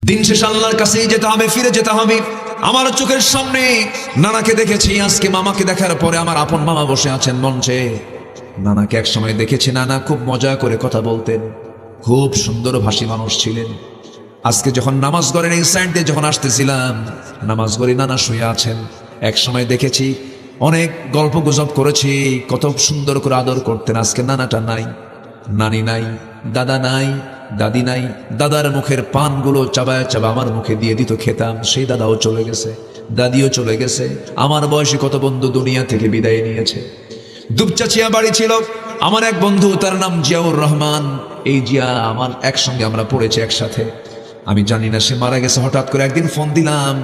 দিন শেষ আল্লাহর কাছেই যেতে হবে, ফিরে যেতে হবে। আমার চোখের সামনে নানাকে দেখেছি, আজকে মামাকে দেখার পরে আমার আপন মামা বসে আছেন মঞ্চে। নানাকে এক সময় দেখেছি, নানা খুব মজা করে কথা বলতেন, খুব সুন্দর ভাষী মানুষ ছিলেন। আজকে যখন নামাজ গড়ের এই সাইড দিয়ে যখন আসতেছিলাম, নামাজ গড়ে নানা শুয়ে আছেন। এক সময় দেখেছি, অনেক গল্প গুজব করেছি, কত সুন্দর করে আদর করতেন। আজকে নানাটা নাই, নানি নাই, দাদা নাই, দাদি নাই। দাদার মুখের পানগুলো চাবায় চাবা আমার মুখে দিয়ে দিত, খেতাম। সেই দাদাও চলে গেছে, দাদিও চলে গেছে। আমার বয়সী কত বন্ধু দুনিয়া থেকে বিদায় নিয়েছে। দুপচাচিয়া বাড়ি ছিল আমার এক বন্ধু, তার নাম জিয়াউর রহমান। এই জিয়া আমার একসঙ্গে আমরা পড়েছি একসাথে। আমি জানি না সে মারা গেছে। হঠাৎ করে একদিন ফোন দিলাম,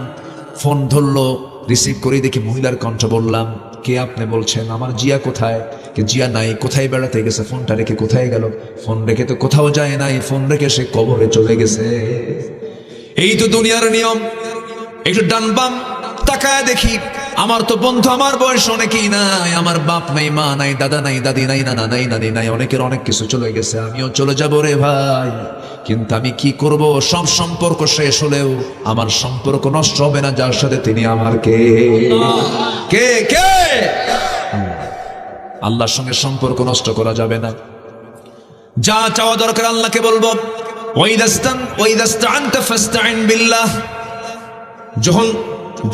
ফোন ধরলো, রিসিভ করে দেখি মহিলার কণ্ঠ। বললাম, কে আপনি? বলছেন, আমার জিয়া কোথায়? কে জিয়া নাই, কোথায় বেড়াতে গেছে? ফোনটা রেখে কোথায় গেল? ফোন রেখে তো কোথাও যায় নাই, ফোন রেখে সে কবরে চলে গেছে। এই তো দুনিয়ার নিয়ম। একটু ডান বাম তাকায় দেখি, আমার তো বন্ধু আমার বয়স অনেকেই নাই, আমার বাপ নাই, মা নাই, দাদা নাই, দাদি নাই, নানা নাই, নানি নাই, অনেকের অনেক কিছু চলে গেছে। আমিও চলে যাবো রে ভাই, কিন্তু আমি কি করব? সব সম্পর্ক শেষ হলেও আমার সম্পর্ক নষ্ট হবে না যার সাথে তিনি আমার কে কে কে আল্লাহর সঙ্গে সম্পর্ক নষ্ট করা যাবে না। যা চাওয়া দরকার আল্লাহকে বলবো।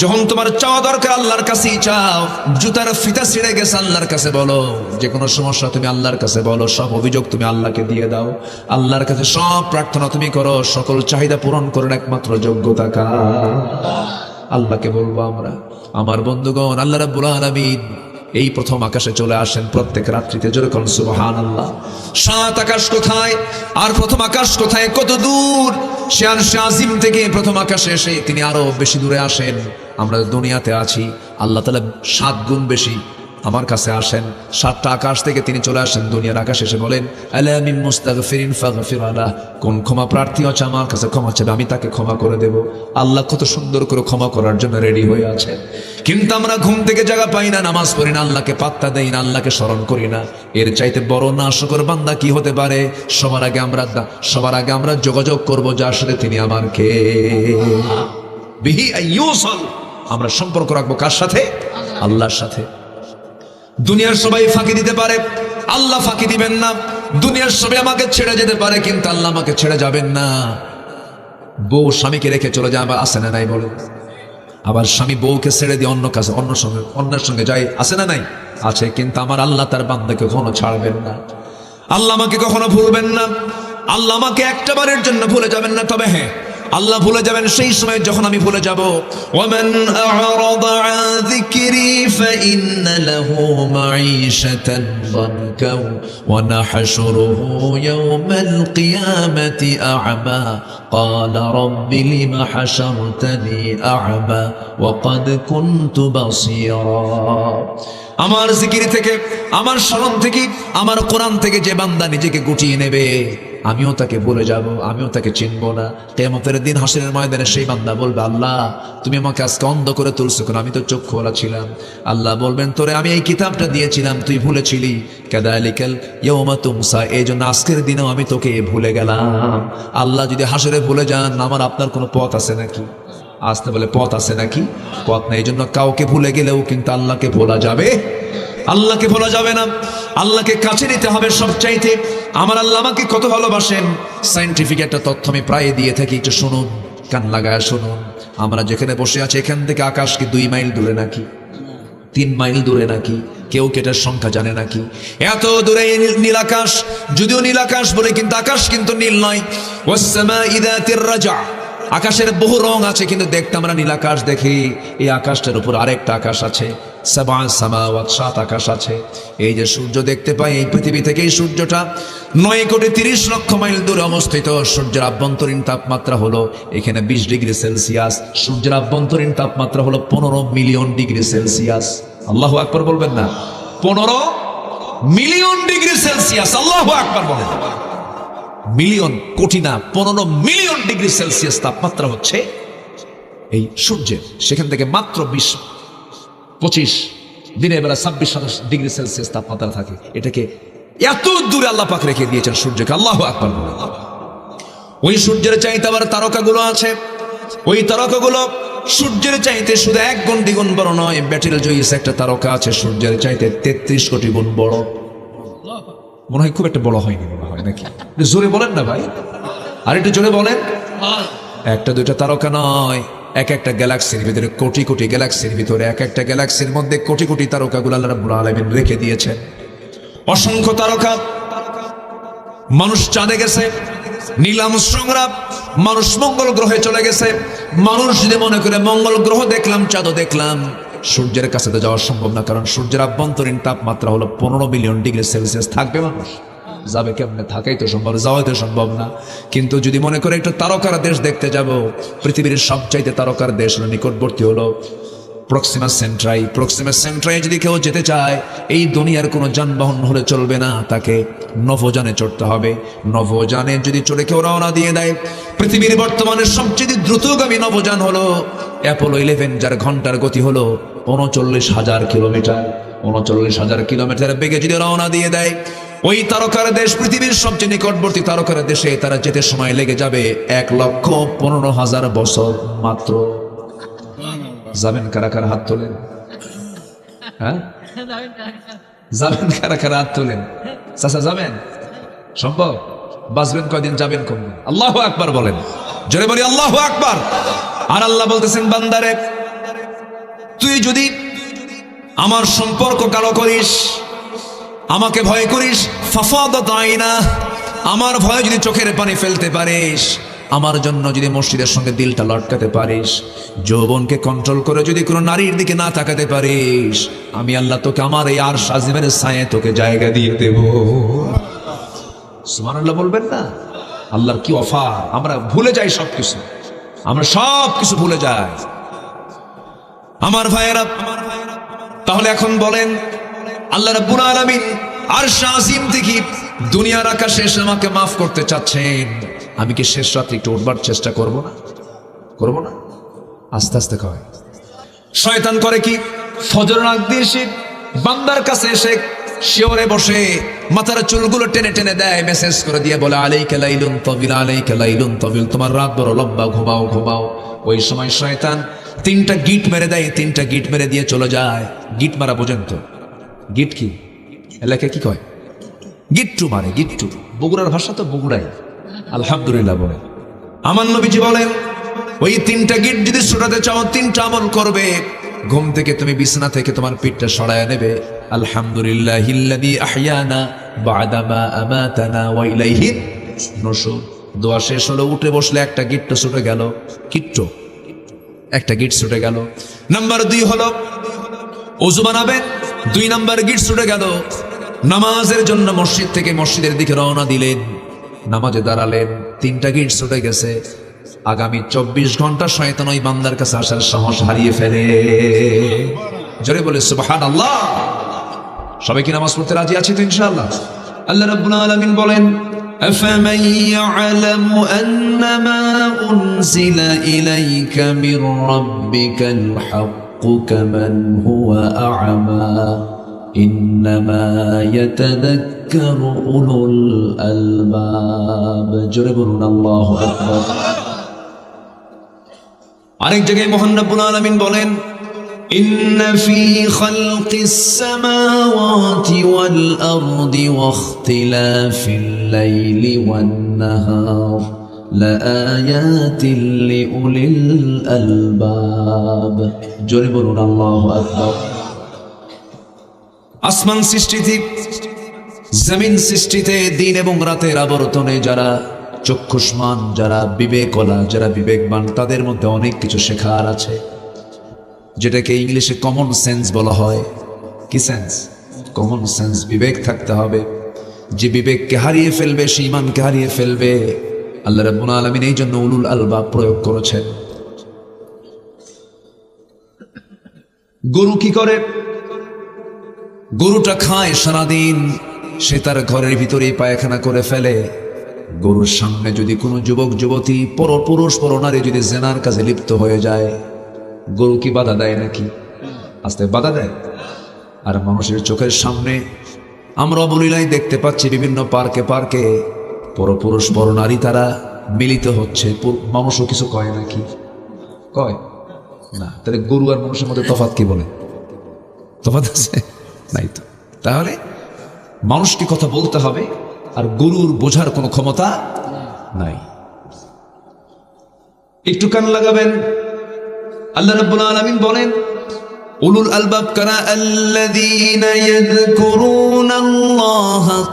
যখন তোমার চাওয়া দরকার আল্লাহর কাছেই চাও। জুতার ফিতা ছিঁড়ে গেছে, আল্লাহর কাছে বলো। যে কোনো সমস্যা তুমি আল্লাহর কাছে বলো, সব অভিযোগ তুমি আল্লাহকে দিয়ে দাও। আল্লাহর কাছে সব প্রার্থনা তুমি করো, সকল চাহিদা পূরণ করার একমাত্র যোগ্যতা কার? আল্লাহকে বলবো আমরা। আমার বন্ধুগণ, আল্লাহ রাব্বুল আলামিন এই প্রথম আকাশে চলে আসেন প্রত্যেক রাত্রিতে। জোরে কোন সুবহানাল্লাহ। সাত আকাশ কোথায় আর প্রথম আকাশ কোথায়? কত দূর! সে আরশে আজিম থেকে প্রথম আকাশে এসে তিনি আরো বেশি দূরে আসেন। আমরা দুনিয়াতে আছি, আল্লাহ তাআলা 7 গুণ বেশি আমার কাছে আসেন। 7টা আকাশ থেকে তিনি চলে আসেন দুনিয়ার আকাশে, এসে বলেন, আলা মিন মুস্তাগফিরিন ফাগফির আলাহ। কোন ক্ষমা প্রার্থী আছে আমার কাছে ক্ষমা চাবে, আমি তাকে ক্ষমা করে দেব। আল্লাহ কত সুন্দর করে ক্ষমা করার জন্য রেডি হয়ে আছে। কিন্তু আমরা ঘুম থেকে জায়গা পাই না, নামাজ পড়ি না, আল্লাহকে পাত্তা দেই না, আল্লাহকে স্মরণ করি না। এর চাইতে বড় নাশকর বান্দা কি হতে পারে? সবার আগে আমরা যোগাযোগ করব যার সাথে তিনি আমার কে বিহি আইয়ুসাল। আমরা সম্পর্ক রাখবো কার সাথে? আল্লাহর সাথে। দুনিয়ার সবাই ফাঁকি দিতে পারে, আল্লাহ ফাঁকি দিবেন না। দুনিয়ার সবাই আমাকে ছেড়ে যেতে পারে, কিন্তু আল্লাহ আমাকে ছেড়ে যাবেন না। বউ স্বামীকে রেখে চলে যায়, আবার আসে না নাই বলে? আবার স্বামী বউকে ছেড়ে দিয়ে অন্যের সঙ্গে যায়, আসে না নাই? আছে। কিন্তু আমার আল্লাহ তার বান্দাকে কখনো ছাড়বেন না। আল্লাহ আমাকে কখনো ভুলবেন না। আল্লাহ আমাকে একটা বারের জন্য ভুলে যাবেন না। তবে হ্যাঁ, আল্লাহ ভুলে যাবেন সেই সময় যখন আমি ভুলে যাব। ওয়ামান আ'রাদা আন যিকরি ফাইন্না লাহু মাঈশাতান দানকা ওয়া নাহশুরুহু ইয়াওমাল কিয়ামাতি আ'মা ক্বালা রাব্বি লিমা হাশারতানি আ'মা ওয়া ক্বাদ কুনতু বাসীরা। আমার জিকির থেকে, আমার স্মরণ থেকে, আমার কোরআন থেকে যে বান্দা নিজেকে গুটিয়ে নেবে, আমিও তাকে ভুলে যাব, আমিও তাকে চিনব না। কিয়ামতের দিন হাসরের ময়দানে সেই বান্দা বলবে, আল্লাহ তুমি আমাকে আজকে অন্ধ করে তুলছো কেন? আমি তো চোখ খোলা ছিলাম। আল্লাহ বলবেন, তোরে আমি এই কিতাবটা দিয়েছিলাম, তুই ভুলেছিলি। কাযালিকাল ইয়াওমা তুনসা। এই জন্য আজকের দিনেও আমি তোকে ভুলে গেলাম। আল্লাহ যদি হাসরে ভুলে যান, আমার আপনার কোনো পথ আছে নাকি? আসতে বলে পথ আছে নাকি? পথ নেই। এই জন্য কাউকে ভুলে গেলেও কিন্তু আল্লাহকে ভোলা যাবে, আল্লাহকে ভোলা যাবে না। আল্লাহকে কাছে নিতে হবে সবচাইতে। আমার আল্লাহ আমাকে কত ভালোবাসেন, সায়েন্টিফিক একটা তথ্য আমি প্রায় দিয়ে থাকি, একটু শুনুন, কান লাগায় শুনুন। আমরা যেখানে বসে আছি এখান থেকে আকাশ কি 2 মাইল দূরে নাকি? 3 মাইল দূরে নাকি? কেউ কেটার সংখ্যা জানে নাকি? এত দূরে নীল আকাশ। যদিও নীল আকাশ বলে, কিন্তু আকাশ কিন্তু নীল নয়। ওয়াস সামাই যাতির রাজা। আকাশের বহু রং আছে, কিন্তু দেখতে আমরা নীল আকাশ দেখি। এই আকাশটার উপর আরেকটা আকাশ আছে, 7 সামাওয়াত, 7 আকাশ আছে। এই যে সূর্য দেখতে পাই, এই পৃথিবী থেকে এই সূর্যটা 9,30,00,000 মাইল দূরে অবস্থিত। সূর্যের আভ্যন্তরীণ তাপমাত্রা হলো এখানে 20 ডিগ্রি সেলসিয়াস। সূর্যের আভ্যন্তরীণ তাপমাত্রা হলো 15 মিলিয়ন ডিগ্রি সেলসিয়াস। আল্লাহু আকবার বলবেন না? 15 মিলিয়ন ডিগ্রি সেলসিয়াস। আল্লাহু আকবার বলেন। মিলিয়ন, কোটি না, 15 মিলিয়ন ডিগ্রি সেলসিয়াস তাপমাত্রা হচ্ছে এই সূর্যের। সেখান থেকে মাত্র 20-25 দিনের বেলা 26-27 ডিগ্রি সেলসিয়াস তাপমাত্রা থাকে। এটাকে এত দূরে আল্লাহ পাক রেখে দিয়েছেন সূর্যকে। আল্লাহু আকবার বলেন। ওই সূর্যের চাইতে আবার তারকাগুলো আছে, ওই তারকাগুলো সূর্যের চাইতে শুধু 1 গুণ 2 গুণ বড় নয়। ব্যাটেল জয়িস একটা তারকা আছে সূর্যের চাইতে 33 কোটি গুণ বড়। মনে হয় খুব একটা বড় হয়নি, মনে হয় নাকি? জোরে বলেন না ভাই, আর একটু জোরে বলেন। একটা দুইটা তারকা নয়, এক একটা গ্যালাক্সির ভিতরে কোটি কোটি গ্যালাক্সির ভিতরে, এক একটা গ্যালাক্সির মধ্যে কোটি কোটি তারকাগুলো আল্লাহ রাব্বুল আলামিন রেখে দিয়েছেন। অসংখ্য তারকা। মানুষ চাঁদে গেছে, নীল আর্মস্ট্রংরা মানুষ মঙ্গল গ্রহে চলে গেছে। মানুষ যদি মনে করে মঙ্গল গ্রহ দেখলাম, চাঁদও দেখলাম, সূর্যের কাছে তো যাওয়া সম্ভব না, কারণ সূর্যের আভ্যন্তরীণ তাপমাত্রা হলো 15 মিলিয়ন ডিগ্রি সেলসিয়াস। থাকবে মানুষ? যাবে কেমনে? থাকাই তো সম্ভব, যাওয়াই তো সম্ভব না। কিন্তু যদি মনে করে একটু তারকার দেশ দেখতে যাব, পৃথিবীর সবচাইতে তারকার দেশ হলো নিকটবর্তী হলো প্রক্সিমা সেন্ট্রাই। প্রক্সিমা সেন্ট্রাই যদি কেউ যেতে চায়, এই দুনিয়ার কোনো যানবাহন হলে চলবে না, তাকে নভোযানে চড়তে হবে। নভোযানে যদি চড়ে কেউ রওনা দিয়ে দেয়, পৃথিবীর বর্তমানে সবচেয়ে দ্রুতগামী নভোযান হলো অ্যাপোলো 11, যার ঘন্টার গতি হলো 39,000 কিলোমিটার। 39,000 কিলোমিটার বেগে যদি রওনা দিয়ে দেয়, ওই তারকার দেশ, পৃথিবীর সবচেয়ে নিকটবর্তী তারকার দেশে তারা যেতে সময় লেগে যাবে 1,15,000 বছর মাত্র। যাবেন কারা কারা? হাত তোলেন। হ্যাঁ, যাবেন কারা কারা? হাত তোলেন। চাচা যাবেন? সম্ভব? বাঁচবেন কয়দিন, যাবেন কমদিন? আল্লাহু আকবার বলেন, জোরে বলি আল্লাহু আকবার। আর আল্লাহ বলতেছেন, বান্দারে তুই যদি আমার সম্পর্ক কালো করিস, আমাকে ভয় করিস, ফাফাদাত আইনা, আমার ভয়ে যদি চোখের পানি ফেলতে পারিস, আমার জন্য যদি মসজিদের সঙ্গে দিলটা লটকাতে পারিস, যৌবনকে কন্ট্রোল করে যদি কোনো নারীর দিকে না তাকাতে পারিস, আমি আল্লাহ তোকে আমার এই আরশ আজিমের ছায়ে তোকে জায়গা দিয়ে দেব। সুবহানাল্লাহ বলবেন না? আল্লাহর কি অফার! আমরা ভুলে যাই সবকিছু, আমরা সবকিছু ভুলে যাই আমার ভাইয়েরা। তাহলে এখন বলেন, আল্লাহ রাব্বুল আলামিন আরশ আজিম থেকে দুনিয়ার আকাশে এসে আমাকে মাফ করতে চাচ্ছেন, আমি কি শেষ রাতে একটু উঠবার চেষ্টা করব না? করব না? আস্তে আস্তে কয়। শয়তান করে কি? ফজর আগ দিয়ে সে বান্দার কাছে এসে শিওরে বসে মাথার চুলগুলো টেনে টেনে দেয়, মেসেজ করে দিয়ে বলে, আলাইকা লাইলুন তাবিল, আলাইকা লাইলুন তাবিল, তোমার রাত বড় লম্বা, ঘুমাও ঘুমাও। ওই সময় শয়তান 3টা গিট মেরে দেয়, 3টা গিট মেরে দিয়ে চলে যায়। গিট মারা বোঝেন তো? গিট কি এলাকায় কি কয়? গিট্টু মারে, গিট্টু। বগুড়ার ভাষা তো বগুড়াই। আলহামদুলিল্লাহ বলেন। আমার নবীজি বলেন, ওই 3টা গিট যদি ছুটাতে চাও, 3টা আমল করবে। ঘুম থেকে তুমি বিছানা থেকে তোমার পিঠটা সরায় নেবে, আলহামদুলিল্লাহিল্লাযী আহইয়ানা বা'দা মা আমাতানা ওয়া ইলাইহি নুশুর। দোয়া শেষ হলো, উঠে বসলে একটা গিট তো ছুটে গেল, কিট্টু একটা গিট ছুটে গেল। নাম্বার 2 হলো ওযু বানাবেন, 2 নাম্বার গিট ছুটে গেল। নামাজের জন্য মসজিদ থেকে মসজিদের দিকে রওনা দিলেন, নামাজে দাঁড়ালেন, 3টা গিট ছুটে গেছে। আগামী 24 ঘন্টা শয়তান ওই বান্দার কাছে আসার সাহস হারিয়ে ফেলে। জোরে বলে সুবহানাল্লাহ। সবাই কি নামাজ পড়তে রাজি আছে তো ইনশাআল্লাহ? আল্লাহ রাব্বুল আলামিন বলেন, আফামান ইয়া'লামু আন্নামা উনজিলা ইলাইকা মির রাব্বিকাল হাক্কু কামান হুয়া আ'মা ইন্নামা ইয়াতাযাক্কারু উলুল আলবাব। জোরে বলুন আল্লাহু আকবার। আরেক জায়গায় মহান রব্বুল আলামিন বলেন, ইন্না ফি খালকিস সামাওয়াতি ওয়াল আরদি ওয়া ইখতিলাফিল লাইলি ওয়ান নাহার লাআয়াতিন লিউলিল আলবাব। জোরে বলুন আল্লাহু আকবার। আসমান সৃষ্টিতে, জমিন সৃষ্টিতে, দিন এবং রাতের আবর্তনে যারা চক্ষুষ্মান, যারা বিবেকওয়ালা, যারা বিবেকবান, তাদের মধ্যে অনেক কিছু শেখার আছে, যেটাকে ইংলিশে কমন সেন্স বলা হয়। কি সেন্স? Common sense. বিবেক থাকতে হবে। যে বিবেককে হারিয়ে ফেলবে সে ঈমানকে হারিয়ে ফেলবে। আল্লাহ রাব্বুল আলামিন এই জন্য উলুল আলবাব প্রয়োগ করেছেন। গরু কি করে? গরুটা খায় সারাদিন, সে তার ঘরের ভিতরেই পায়খানা করে ফেলে। গরুর সামনে যদি কোনো যুবক যুবতী, পরপুরুষ পরনারী যদি জেনার কাজে লিপ্ত হয়ে যায়, গরু কি বাধা দেয় নাকি? আস্তে বাধা দেয়। আর মানুষের চোখের সামনে আমরা অবলীলায় দেখতে পাচ্ছি বিভিন্ন পার্কে পার্কে পরপুরুষ পরনারী তারা মিলিত হচ্ছে, মানুষও কিছু কয় নাকি? কয় না। তাহলে গরু আর মানুষের মধ্যে তফাৎ কি বলে? তফাৎ আছে নাই তো। তাহলে মানুষকে কথা বলতে হবে, আর গরুর বোঝার কোনো ক্ষমতা নাই। একটু কান লাগাবেন। আল্লাহ রাব্বুল আলামিন বলেন, উলুল আলবাব কারা আল্লাযীনা ইয়াযকুরুনাল্লাহা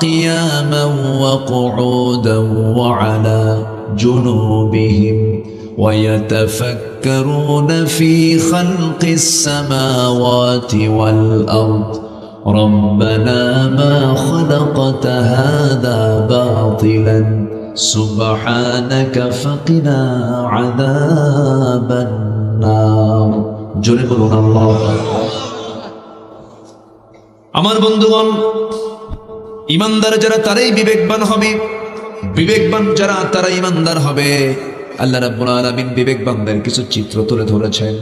কিয়ামান ওয়া কুউদান ওয়া আলা জুনুবিহিম ওয়া ইয়াতাফাক্কারুনা ফী খালকিস সামাওয়াতি ওয়াল আরদ রব্বানা মা খালাকতা হাযা বাতিলান সুবহানাকা ফাকিনা আযাবান নার। জোরে বলুন আল্লাহু আকবার। আমার বন্ধুগণ, ইমানদার যারা তারাই বিবেকবান হবে, বিবেকবান যারা তারা ইমানদার হবে। আল্লাহ রাব্বুল আলামিন বিবেকবানদের কিছু চিত্র তুলে ধরেছেন।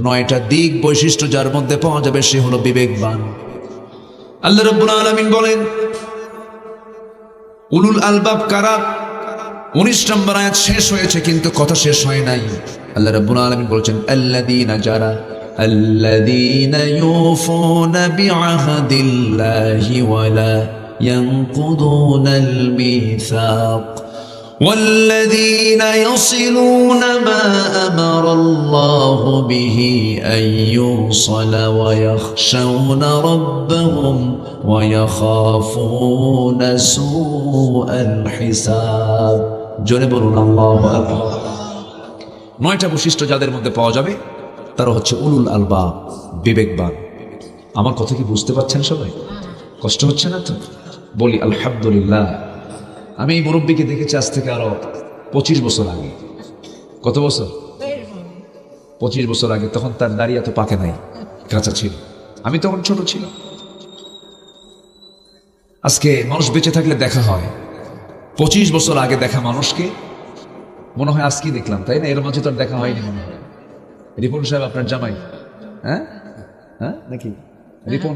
9টা দিক বৈশিষ্ট্য যার মধ্যে পাওয়া যাবে সে হলো বিবেকবান। আল্লাহ রাব্বুল আলামিন বলেন, উলুল আলবাব কারা? 19 নম্বর আয়াত শেষ হয়েছে, কিন্তু কথা শেষ হয় নাই। আল্লাহ রাব্বুল আলামিন বলেছেন, আল্লাযীনা যারা, আল্লাযীনা ইউফুনা বিআহদিল্লাহি ওয়া লা ইয়ানকুদুনাল মিসাক والذين يصلون ما أمر الله به أن يوصل ويخشون ربهم ويخافون سوء الحساب। জোরে বলুন আল্লাহু আকবার। 9টা বৈশিষ্ট্য যাদের মধ্যে পাওয়া যাবে তারা হচ্ছে উলুল আলবাব, বিবেকবান। আমার কথা কি বুঝতে পারছেন সবাই? কষ্ট হচ্ছে না তো? বলি আলহামদুলিল্লাহ। আমি এই মুরব্বীকে দেখেছি আজ থেকে আরো 25 বছর আগে। কত বছর? 25 বছর আগে। তখন তার দাড়ি এত পাকে নাই, কাঁচা ছিল। আমি তখন ছোট ছিলাম। আজকে মানুষ বেঁচে থাকলে দেখা হয়, 25 বছর আগে দেখা মানুষকে মনে হয় আজকেই দেখলাম, তাই না? এর মাঝে তো আর দেখা হয়নি মনে হয়। রিপন সাহেব আপনার জামাই? হ্যাঁ হ্যাঁ নাকি?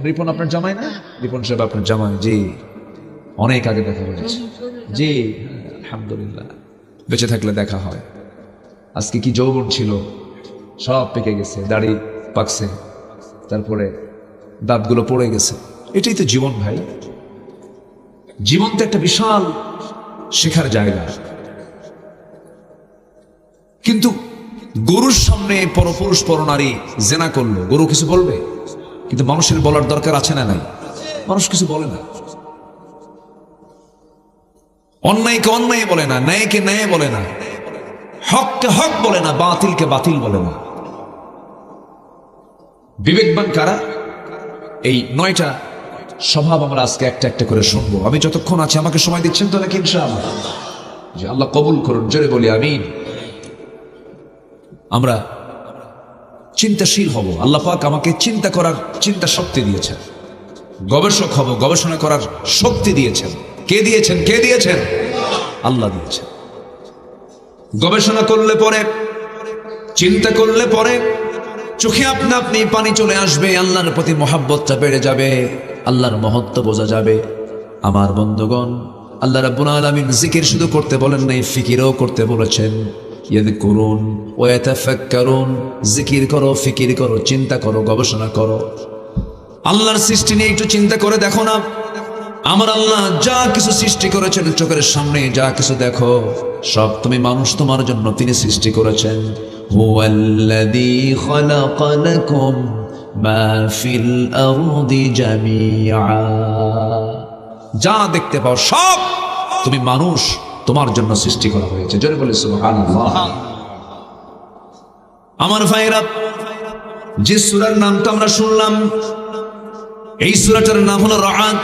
রিপন আপনার জামাই না? রিপন সাহেব আপনার জামাই? জি, অনেক আগে দেখা হয়েছে। জি আলহামদুলিল্লাহ, বেঁচে থাকলে দেখা হয়। আজকে কি যৌবন ছিল, সব পেকে গেছে, দাড়ি পাকছে, তারপরে দাঁতগুলো পড়ে গেছে। এটাই তো জীবন ভাই। জীবন তো একটা বিশাল শেখার জায়গা। কিন্তু গরুর সামনে পরপুরুষ পরনারী জেনা করলো, গরু কিছু বলবে? কিন্তু মানুষের বলার দরকার আছে না নাই? মানুষ কিছু বলে না। অন্যায়কে অন্যায় বলে না, ন্যায়কে ন্যায় বলে না, হককে হক বলে না, বাতিলকে বাতিল বলে না। বিবেকবান কারা? এই 9টা স্বভাব আমরা আজকে একটা একটা করে শুনবো। আমি যতক্ষণ আছি, আমাকে সময় দিচ্ছেন তো নাকি? ইনশাআল্লাহ। যে আল্লাহ কবুল করুন, জোরে বলি আমিন। আমরা চিন্তাশীল হব। আল্লাহ পাক আমাকে চিন্তা করার চিন্তা শক্তি দিয়েছেন। গবেষক হব, গবেষণা করার শক্তি দিয়েছেন। কে দিয়েছেন? কে দিয়েছেন? আল্লাহ দিয়েছেন। গবেষণা করলে পরে, চিন্তা করলে পরে চোখে আপনা আপনি পানি চলে আসবে, আল্লাহর প্রতি মহাব্বতটা বেড়ে যাবে, আল্লাহর মহত্ব বোঝা যাবে। আমার বন্ধুগণ, আল্লাহ রাব্বুল আলামিন জিকির শুধু করতে বলেন নাই, ফিকিরও করতে বলেছেন। ইয়াযকুরুন ওয়া ইয়াতাফাক্কারুন, জিকির করো, ফিকির করো, চিন্তা করো, গবেষণা করো। আল্লাহর সৃষ্টি নিয়ে একটু চিন্তা করে দেখো না। আমার আল্লাহ যা কিছু সৃষ্টি করেছেন, চোখের সামনে যা কিছু দেখো, সব তুমি মানুষ তোমার জন্য তিনি সৃষ্টি করেছেন। হুয়াল্লাযী খালাকা লাকুম মা ফিল আরদি জামিআ, যা দেখতে পাও সব তুমি মানুষ, তোমার জন্য সৃষ্টি করা হয়েছে। জোরে বলে সুবহানাল্লাহ। আমার ভাইরা, যে সূরার নামটা আমরা শুনলাম, এই সূরাটার নাম হলো রাআদ,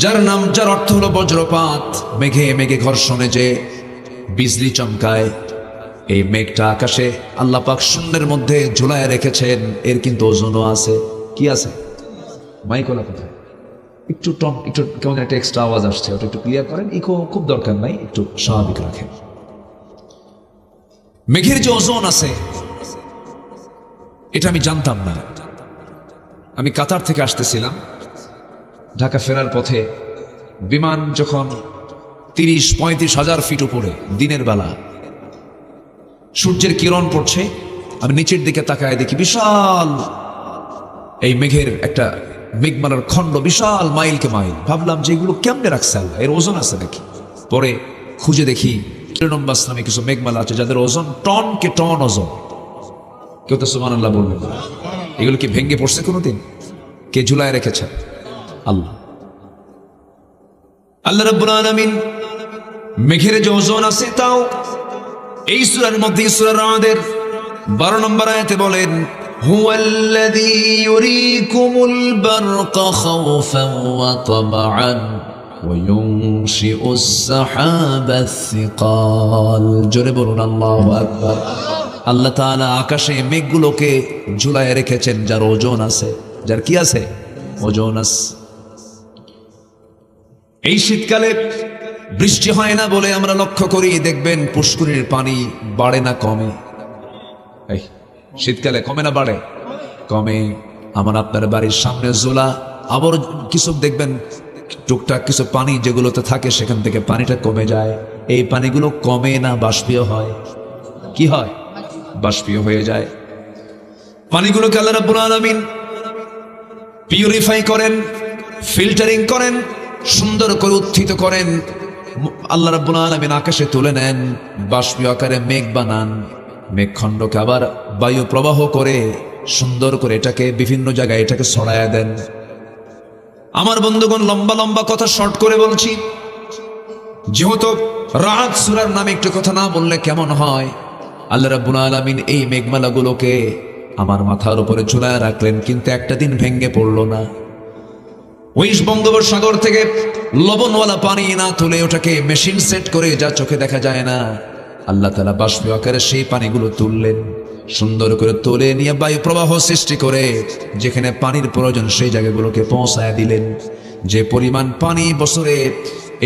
যার অর্থ হলো বজ্রপাত। মেঘে মেঘে ঘর্ষণে যে বিজলি চমকায়, এই মেঘটা আকাশে আল্লাহ পাক শূন্যের মধ্যে ঝুলায় রেখেছেন। এর কিন্তু ওজনও আছে। কি আছে? মাইকোলা কোথায়? একটু কেমন একটা এক্সট্রা আওয়াজ আসছে, ওটা একটু ক্লিয়ার করেন। ইকো খুব দরকার নাই, একটু স্বাভাবিক রাখেন। মেঘের যে ওজন আছে, এটা আমি জানতাম না। আমি কাতার থেকে আসতেছিলাম, ঢাকা ফেরার পথে বিমান যখন 30-35 হাজার ফিট উপরে দিনের বেলা সূর্যের কিরণ পড়ছে, আমি নিচের দিকে তাকায় দেখি বিশাল এই মেঘের একটা মেঘমালার খণ্ড, বিশাল মাইলকে মাইল। ভাবলাম যে এগুলো কেমনে রাখছে আল্লাহ, এর ওজন আছে নাকি? পরে খুঁজে দেখি নম্বর নামে কিছু মেঘমালা আছে যাদের ওজন টনকে টন ওজন। কেউ তো সুবহানাল্লাহ বলবেন। এগুলো কি ভেঙে পড়ছে কোনোদিন? কে ঝুলায় রেখেছে? আল্লাহ। আল্লাহ রাব্বুল আলামিন মেঘের যে ওজন আছে তাও এই সূরার মধ্যে, সূরা রাদের 12 নম্বর আয়াতে বলেন, হুয়াল্লাযী ইউরীকুমুল বারকা খাওফান ওয়া তাবআন ওয়া ইউনশিউস সাহাবাস সিকাল। জোরে বলুন আল্লাহু আকবার। আল্লাহ তাআলা আকাশে মেঘগুলোকে ঝুলায় রেখেছেন যার ওজন আছে, যার কি আছে? ওজন আছে। এই শীতকালে বৃষ্টি হয় না বলে আমরা লক্ষ্য করি, দেখবেন পুষ্করিণীর পানি বাড়ে না কমে? এই শীতকালে কমে না বাড়ে? কমে। আমার আপনার বাড়ির সামনে জোলা, আবার কিছু দেখবেন টুকটাক কিছু পানি যেগুলোতে থাকে সেখান থেকে পানিটা কমে যায়। এই পানিগুলো কমে না বাষ্পীয় হয়? কি হয়? বাষ্পীয় হয়ে যায়। পানিগুলোকে আল্লাহ রাব্বুল আলামিন পিউরিফাই করেন, ফিল্টারিং করেন, সুন্দর করে উত্থিত করেন। আল্লাহ রাব্বুল আলামিন আকাশে তুলে নেন, বাষ্পীয় আকারে মেঘ বানান। মেঘখণ্ডকে আবার বায়ু প্রবাহ করে সুন্দর করে এটাকে বিভিন্ন জায়গায় এটাকে ছড়ায়া দেন। আমার বন্ধুগণ, লম্বা লম্বা কথা শর্ট করে বলছি, যেহেতু রাত সূরার নামে একটু কথা না বললে কেমন হয়। আল্লাহ রাব্বুল আলামিন এই মেঘমালাগুলোকে আমার মাথার উপরে ঝুলায় রাখলেন, কিন্তু একটা দিন ভেঙে পড়লো না। ওই বঙ্গোপসাগর থেকে লবণওয়ালা পানি না তুলে ওটাকে মেশিন সেট করে যা চোখে দেখা যায় না, আল্লাহ তাআলা বাষ্পীয় আকারে সেই পানিগুলো তুললেন, সুন্দর করে তুলে নিয়ে বায়ু প্রবাহ সৃষ্টি করে যেখানে পানির প্রয়োজন সেই জায়গাগুলোকে পৌঁছায় দিলেন। যে পরিমাণ পানি বছরে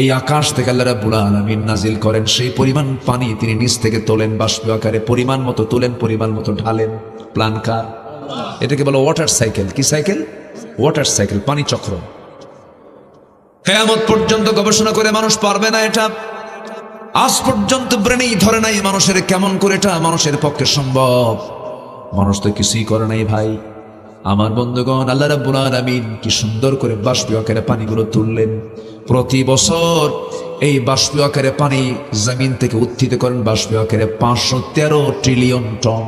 এই আকাশ থেকে আল্লাহ রাব্বুল আলামিন নাজিল করেন, সেই পরিমাণ পানি তিনি নিচ থেকে তোলেন বাষ্পীয় আকারে, পরিমাণ মতো তোলেন, পরিমাণ মতো ঢালেন। প্ল্যান কার? এটাকে বলো ওয়াটার সাইকেল। কি সাইকেল? ওয়াটার সাইকেল, পানি চক্র। কিয়ামত পর্যন্ত গবেষণা করে মানুষ পারবে না এটা। আজ পর্যন্ত ব্রেনেই ধরে নাই মানুষের কেমন করে এটা মানুষের পক্ষে সম্ভব। মানুষ তো কিছুই করে নাই ভাই। আমার বন্ধুগণ, আল্লাহ রাব্বুল আলামিন কি সুন্দর করে বাষ্পীয় আকারে পানিগুলো তুললেন। প্রতি বছর এই বাষ্পীয় আকারে পানি জমিন থেকে উত্থিত করেন বাষ্পীয় আকারে 513 ট্রিলিয়ন টন।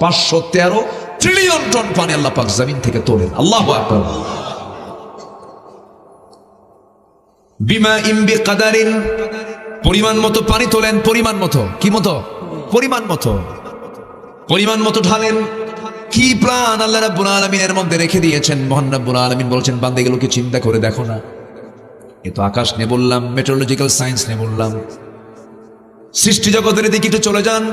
513 ট্রিলিয়ন টন পানি আল্লাহ পাক জমিন থেকে তোলেন। আল্লাহু আকবার। বিমা ইমবি কাদারিন, পরিমাণ মতো পানি তোলেন, পরিমাণ মতো। কি মতো? পরিমাণ মতো। পরিমাণ মতো ঢালেন। কি প্রাণ আল্লাহ রাব্বুল আলামিনের মধ্যে রেখে দিয়েছেন। মহান রাব্বুল আলামিন বলছেন, বান্দা এগুলোকে চিন্তা করে দেখো না। এ তো আকাশ নিয়ে বললাম, মেট্রোলজিক্যাল সায়েন্স নিয়ে বললাম। সৃষ্টি জগতের দিকে একটু চলে যান।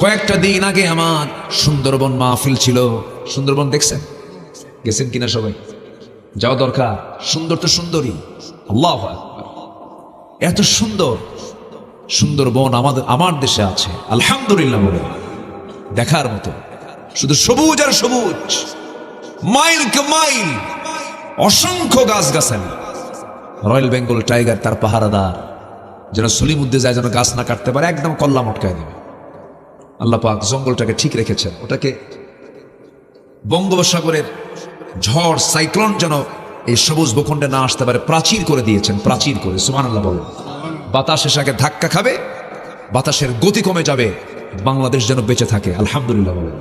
কয়েকটা দিন আগে আমার সুন্দরবন মাহফিল ছিল। সুন্দরবন দেখছেন? গেছেন কিনা সবাই? যাওয়া দরকার। সুন্দর তো সুন্দরী। আল্লাহু আকবার। এত সুন্দর সুন্দরবন আমার দেশে আছে, আলহামদুলিল্লাহ বলে দেখার মতো। শুধু সবুজ আর সবুজ, মাইল কে মাইল, অসংখ্য গাছগাছালি। রয়্যাল বেঙ্গল টাইগার তার পাহারাদার, যেন সলিমুদ্দে যায় যেন গাছ না কাটতে পারে, একদম কল্লা মটকায় দেবে। আল্লাহ পাক জঙ্গলটাকে ঠিক রেখেছেন। ওটাকে বঙ্গোপসাগরের ঝড় সাইক্লোন যেন এই সবুজ ভূখণ্ডে না আসতে পারে প্রাচীর করে দিয়েছেন, প্রাচীর করে। সুবহানাল্লাহ বলেন। বাতাস এসে আগে ধাক্কা খাবে, বাতাসের গতি কমে যাবে, বাংলাদেশ যেন বেঁচে থাকে। আলহামদুলিল্লাহ বলেন।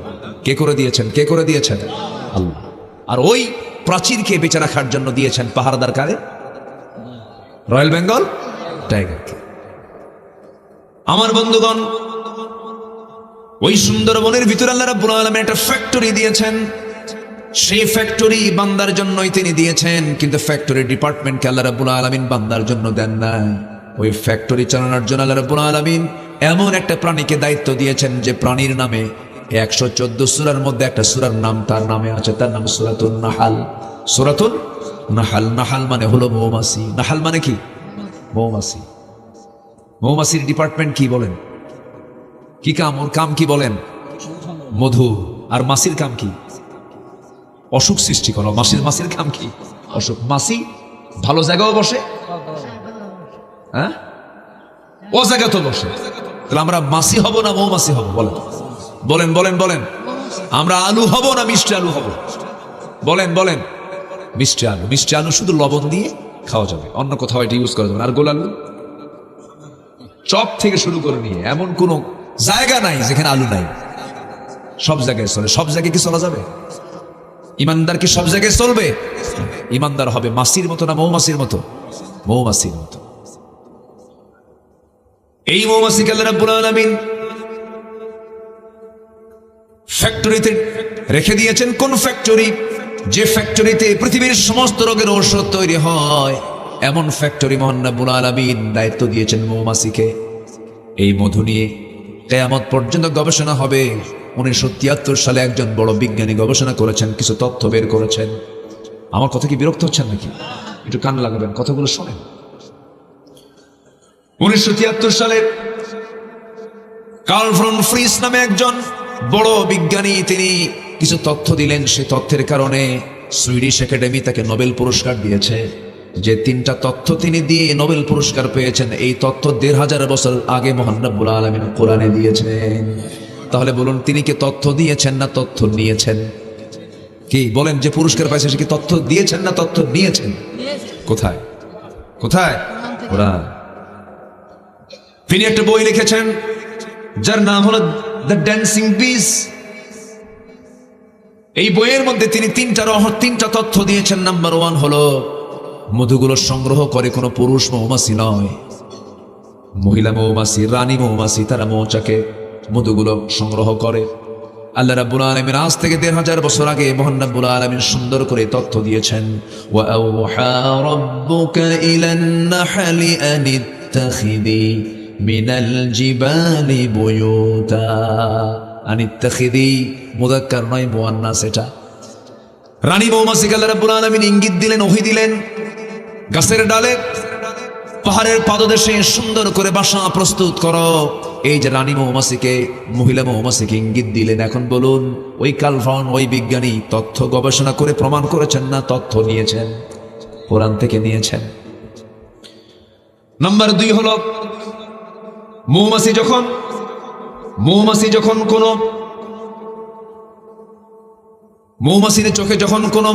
কে করে দিয়েছেন? কে করে দিয়েছেন? আল্লাহ। আর ওই প্রাচীরকে বেঁচে রাখার জন্য দিয়েছেন পাহারাদার কারে? রয়্যাল বেঙ্গল টাইগারকে। আমার বন্ধুগণ, ওই সুন্দরবনের ভিতরে আল্লাহ রাব্বুল আলামিন একটা ফ্যাক্টরি দিয়েছেন। সেই ফ্যাক্টরি বান্দার জন্যই তিনি দিয়েছেন, কিন্তু ফ্যাক্টরি ডিপার্টমেন্টকে আল্লাহ রাব্বুল আলামিন বান্দার জন্য দেন না। ওই ফ্যাক্টরি চালানোর জন্য আল্লাহ রাব্বুল আলামিন এমন একটা প্রাণীকে দায়িত্ব দিয়েছেন যে প্রাণীর নামে 114 সূরার মধ্যে একটা সূরার নাম তার নামে আছে, তার নাম সূরাতুন নাহাল। সূরাতুন নাহাল। নাহাল মানে হলো মৌমাছি। নাহাল মানে কি? মৌমাছি। মৌমাছির ডিপার্টমেন্ট কি বলেন? কি কাম? ওর কাম কি বলেন? মধু। আর মাছির কাম কি? অসুখ সৃষ্টি করো। মাছির কাম কি? অসুখ। মাছি ভালো জায়গাও বসে, হ্যাঁ, অজাগাত বসে। তাহলে আমরা মাছি হব না মৌমাছি হব? বলেন বলেন বলেন বলেন। আমরা আলু হব না মিষ্টি আলু হব? বলেন বলেন। মিষ্টি আলু। মিষ্টি আলু শুধু লবণ দিয়ে খাওয়া যাবে, অন্য কোথাও এটা ইউজ করা যাবে না। আর গোল আলু, চপ থেকে শুরু করে নিয়ে এমন কোন জায়গা নাই যেখানে আলু নাই, সব জায়গায় চলে। সব জায়গায় কি চলা যাবে? ইমানদার কি সব জায়গায় চলবে? ইমানদার হবে মাছির মতো না মৌমাছির মতো? মৌমাছির মতো। এই মৌমাছিকে আল্লাহ রাব্বুল আলামিন ফ্যাক্টরিতে রেখে দিয়েছেন। কোন ফ্যাক্টরি? যে ফ্যাক্টরিতে পৃথিবীর সমস্ত রোগের ঔষধ তৈরি হয়, এমন ফ্যাক্টরি মহান রাব্বুল আলামিন দায়িত্ব দিয়েছেন মৌমাছিকে। এই মধু নিয়ে কিয়ামত পর্যন্ত গবেষণা হবে। 1973 সালে একজন বড় বিজ্ঞানী গবেষণা করেছেন, কিছু তথ্য বের করেছেন। আমার কথা কি বিরক্ত হচ্ছেন নাকি? একটু কান লাগাবেন, কথাগুলো শোনেন। 1973 সালে কার্ল ভন ফ্রিস নামে একজন বড় বিজ্ঞানী, তিনি কিছু তথ্য দিলেন। সেই তথ্যের কারণে সুইডিশ একাডেমি তাকে নোবেল পুরস্কার দিয়েছে। যে 3টা তথ্য তিনি দিয়ে নোবেল পুরস্কার পেয়েছেন, এই তথ্য 1500 বছর আগে মহান রব্বুল আলামিন কোরআনে দিয়েছেন। তাহলে বলুন, তিনি কি তথ্য দিয়েছেন না তথ্য নিয়েছেন? কি বলেন? যে পুরস্কার পাইছে সে কি তথ্য দিয়েছেন না তথ্য নিয়েছেন? কোথায় কোথায়? কোরআন। তিনি একটা বই লিখেছেন যার নাম হলো দ্য ড্যান্সিং বিস। এই বইয়ের মধ্যে তিনি 3টা তথ্য দিয়েছেন। নাম্বার 1 হলো মধুগুলো সংগ্রহ করে কোনো পুরুষ মৌমাছি নয়, মহিলা মৌমাছি, রানী মৌমাছি, তারা মৌচাকে মধুগুলো সংগ্রহ করে। আল্লাহ রাব্বুল আলামিন আজ থেকে 1500 বছর আগে মহান রাব্বুল আলামিন সুন্দর করে তথ্য দিয়েছেন। ওয়া আওহা রাব্বুকা ইলান নাহলি আনিত্তাখিদি মিনাল জিবালি বুয়ুতা। আনিত্তাখিদি মুযাক্কার নয়, মুয়ান্নাস এটা। রানী মৌমাছিকে আল্লাহ রাব্বুল আলামিন ইঙ্গিত দিলেন, ওহী দিলেন, গাছের ডালে পাহাড়ের পাদদেশে সুন্দর করে বাসা প্রস্তুত করো। এই যে রানী মৌমাছিকে, মহিলা মৌমাছিকে ইঙ্গিত দিলেন। এখন বলুন, ওই কার্ল ভন, ওই বিজ্ঞানী তথ্য গবেষণা করে প্রমাণ করেছেন না তথ্য নিয়েছেন? কোরআন থেকে নিয়েছেন। নাম্বার 2 হলো মৌমাছি যখন কোন মৌমাছির চোখে যখন কোন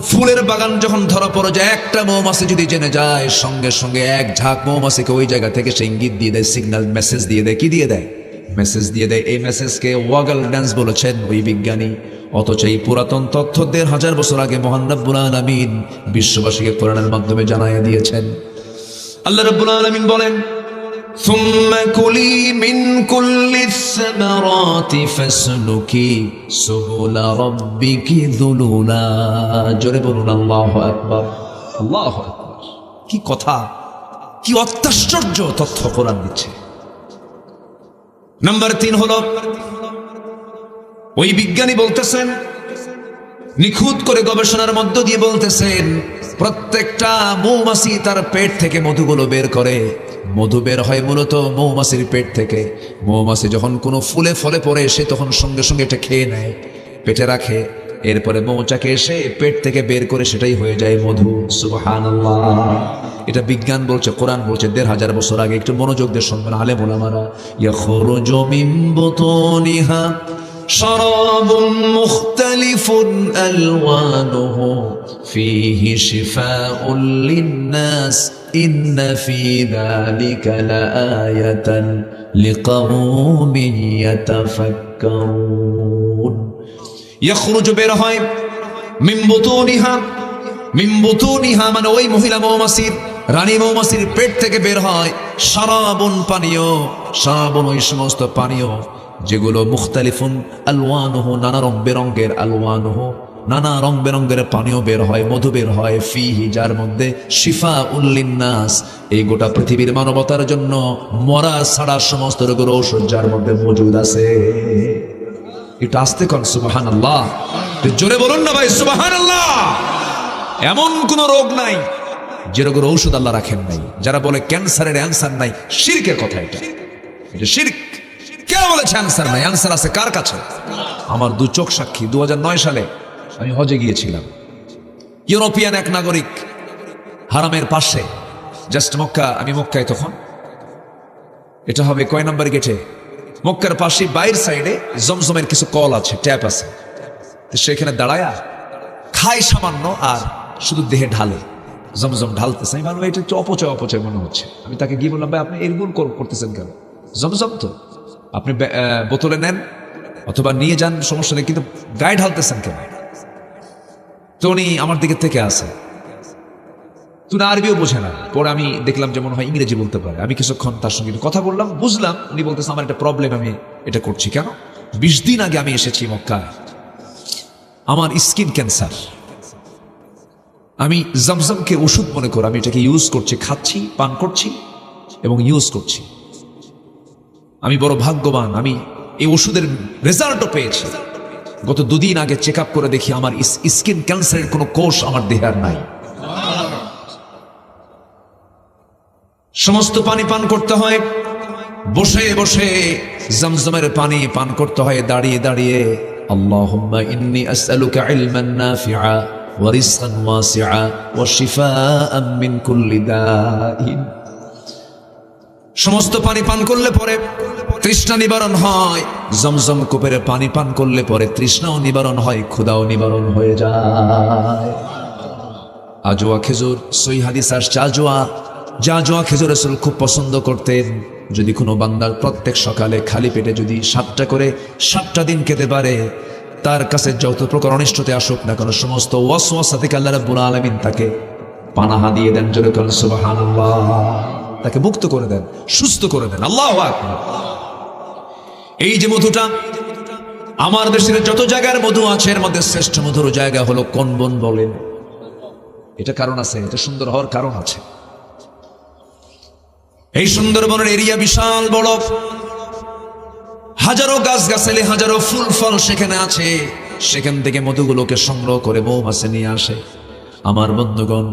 ফুলের বাগান যখন ধরা পড়ে যায়, একটা মৌমাছি যদি জেনে যায়, সঙ্গে সঙ্গে এক ঝাঁক মৌমাছিকে ওই জায়গা থেকে সে ইঙ্গিত দিয়ে দেয়, সিগন্যাল, মেসেজ দিয়ে দেয়। কি দিয়ে দেয়? মেসেজ দিয়ে দেয়। এই মেসেজকে ওয়াগল ড্যান্স বলেছেন ওই বিজ্ঞানী। অথচ এই পুরাতন তথ্য 1500 বছর আগে মহান রব্বুল আলামিন বিশ্ববাসীকে কোরআনের মাধ্যমে জানাইয়া দিয়েছেন। আল্লাহ রব্বুল আলামিন বলেন, ثم كلي من كل الثمرات فاسلكي سبل ربك ذللا। জোরে বলুন আল্লাহু আকবার, আল্লাহু আকবার। কি কথা, কি অত্যাশ্চর্য তথ্য কোরআন দিচ্ছে। নাম্বার 3 হলো ওই বিজ্ঞানী বলতেছেন, নিখুঁত করে গবেষণার মধ্য দিয়ে বলতেছেন, প্রত্যেকটা মৌমাছি তার পেট থেকে মধুগুলো বের করে। মধু বের হয় মূলত মৌমাছির পেট থেকে। মৌমাছি যখন কোনো ফুলে ফলে পড়ে, সে তখন সঙ্গে সঙ্গে এটা খেয়ে নেয়, পেটে রাখে। এরপরে মৌচাকে এসে পেট থেকে বের করে সেটাই হয়ে যায় মধু। সুবহানাল্লাহ। এটা বিজ্ঞান বলছে, কোরআন বলছে 1500 বছর আগে। একটু মনোযোগ দিয়ে শুনবেন আলেম ওলামারা। ইয়াখরুজু মিন বুতুনিহা শারাবুন মুখতালিফুন আলওয়ানুহু ফীহি শিফাউন লিন-নাস ইন্না ফী যালিকা লাআয়াতান লিকাওমিন ইয়াতাফাক্কারুন। ইয়াখরুজু বের হয়, মিন বুতুনিহা মানে ওই মহিলা মৌমাছির, রানী মৌমাছির পেট থেকে বের হয় শারাবুন পানীয়। শারাবুন ওই সমস্ত পানীয় যেগুলো মুখতালিফুন আলওয়ানুহু নানা রং বেরঙ্গের, আলওয়ানুহু নানা রং বেরঙ্গের পানীয় বের হয়, মধু বের হয়। ফিহি যার মধ্যে শিফাউল লিন-নাস, এই গোটা পৃথিবীর মানবতার জন্য মরা ছাড়া সমস্ত রোগের ঔষধ যার মধ্যে মজুদ আছে। এটা আস্তে কন সুবহানাল্লাহ, জোরে বলুন না ভাই সুবহানাল্লাহ। এমন কোন রোগ নাই যে রোগের ঔষধ আল্লাহ রাখেন নাই। যারা বলে ক্যান্সারের অ্যান্সার নাই, শিরকের কথা এটা, এটা শিরক। কে বলেছে অ্যান্সার নাই? অ্যান্সার আছে কার কাছে? আমার 2 চোখ সাক্ষী। 2009 সালে আমি হজে গিয়েছিলাম। ইউরোপিয়ান এক নাগরিক হারামের পাশে জাস্ট মক্কা, আমি মক্কায় তখন, এটা হবে কয় নাম্বার গেটে, মক্কার পাশে বাইরের সাইডে জমজমের কিছু কল আছে, ট্যাপ আছে, তো সেখানে দাঁড়ায়া খায় সামান্য আর শুধু দেহে ঢালে, জমজম ঢালতেছে। আমি ভাবলাম এটা একটু অপচয় অপচয় মনে হচ্ছে। আমি তাকে গিয়ে বললাম, ভাই আপনি এরকম করতেছেন কেন? জমজম তো আপনি বোতলে নেন অথবা নিয়ে যান, সমস্যা নেই, কিন্তু গায়ে ঢালতেছেন কেন? তো উনি আমার দিকে থেকে আসে, তুই আরবিও বোঝে না। পরে আমি দেখলাম যে মনে হয় ইংরেজি বলতে পারে। আমি কিছুক্ষণ তার সঙ্গে কথা বললাম, বুঝলাম উনি বলতেছে আমার একটা প্রবলেম, আমি এটা করছি কেন, 20 দিন আগে আমি এসেছি মক্কায়, আমার স্কিন ক্যান্সার, আমি জমজমকে ওষুধ মনে করে আমি এটাকে ইউজ করছি, খাচ্ছি, পান করছি এবং ইউজ করছি। আমি বড় ভাগ্যবান, আমি এই ওষুধের রেজাল্টও পেয়েছি। গত 2 দিন আগে চেক আপ করে দেখি আমার স্কিন ক্যান্সারের কোনো কোষ আমার দেহে আর নাই। সমস্ত পানি পান করতে হয় বসে বসে, জমজমের পানি পান করতে হয় দাঁড়িয়ে দাঁড়িয়ে। আল্লাহুম্মা ইন্নী আসআলুকা ইলমান নাফিআ ওয়া রিজকান ওয়াসিআ ওয়া শিফাআন মিন কুল্লি দাইন। সমস্ত পানি পান করলে পরে তৃষ্ণা নিবারণ হয়, জমজম কূপের পানি পান করলে পরে তৃষ্ণাও নিবারণ হয়, ক্ষুধাও নিবারণ হয়ে যায়। আজোয়া খেজুর, সহিহ হাদিস আসছে, জাজোয়া খেজুর রাসূল খুব পছন্দ করতেন। যদি কোনো বান্দার প্রত্যেক সকালে খালি পেটে যদি 7টা করে 7টা দিন খেতে পারে, তার কাছে যত প্রকার অনিষ্টতে আসুক না কেন, সমস্ত ওয়াসওয়াসা থেকে আল্লাহ রাব্বুল আলামিন তাকে পানাহা দিয়ে দেন। জোরে বলেন সুবহানাল্লাহ। তাকে মুক্ত করে দেন, সুস্থ করে দেন। আল্লাহু আকবার। এই যে মধুটা, আমার দেশের যত জায়গার মধু আছে এর মধ্যে শ্রেষ্ঠ মধুর জায়গা হলো কোন বন বলেন? এটা কারণ আছে, এটা সুন্দর হওয়ার কারণ আছে। এই সুন্দরবনের এরিয়া বিশাল বড়, হাজারো গাছ গাছালি, হাজারো ফুল ফল সেখানে আছে। সেখান থেকে মধুগুলোকে সংগ্রহ করে মৌমাছি নিয়ে আসে। আমার বন্ধুগণ,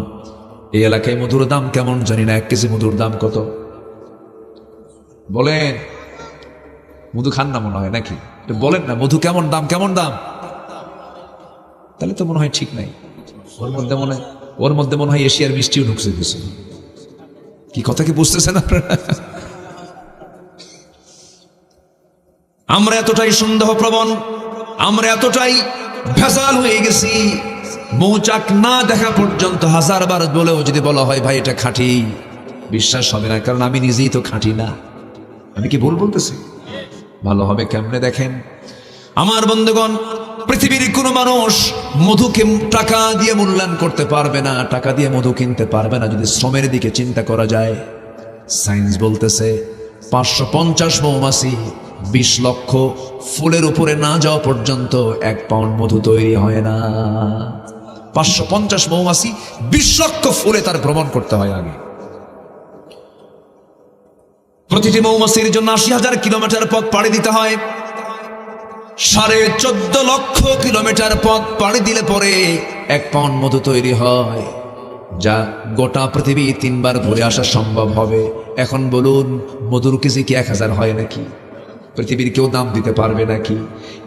এই এলাকায় মধুর দাম কেমন জানি না। 1 কেজি মধুর দাম কত বলেন? মধু খান না মনে হয় নাকি? বলেন না, মধু কেমন দাম? কেমন দাম? তাহলে তো মনে হয় ঠিক নাই। ওর মধ্যে মনে হয় এশিয়ার মিষ্টিও ঢুকছে কিছু। কি কথা কি বুঝতেছেন আপনারা? আমরা এতটাই সন্দেহ প্রবণ, আমরা এতটাই ভেজাল হয়ে গেছি, মৌচাক না দেখা পর্যন্ত 1000 বার বলেও যদি বলা হয় ভাই এটা খাঁটি, বিশ্বাস হবে না। কারণ আমি নিজেই তো খাঁটি না। আমি কি ভুল বলতেছি? ভালো হবে কেমনে দেখেন আমার বন্ধুগণ, পৃথিবীর কোনো মানুষ মধুকে টাকা দিয়ে মূল্যায়ন করতে পারবে না, টাকা দিয়ে মধু কিনতে পারবে না। যদি শ্রমের দিকে চিন্তা করা যায়, সায়েন্স বলতেছে 550 মৌমাছি 20 লক্ষ ফুলের উপরে না যাওয়া পর্যন্ত 1 পাউন্ড মধু তৈরি হয় না। 550 মৌমাছি 20 লক্ষ ফুলে তার ভ্রমণ করতে হয় আগে। প্রতিটি মৌমাছির জন্য 80,000 কিলোমিটার পথ পাড়ি দিতে হয়। 14.5 লক্ষ কিলোমিটার পথ পাড়ি দিলে পরে 1 পাউন্ড মধু তৈরি হয়, যা গোটা পৃথিবী 3 বার ঘুরে আসা সম্ভব হবে। এখন বলুন, মধুর কেজি কি 1000 হয় নাকি? পৃথিবীর কেউ দাম দিতে পারবে নাকি?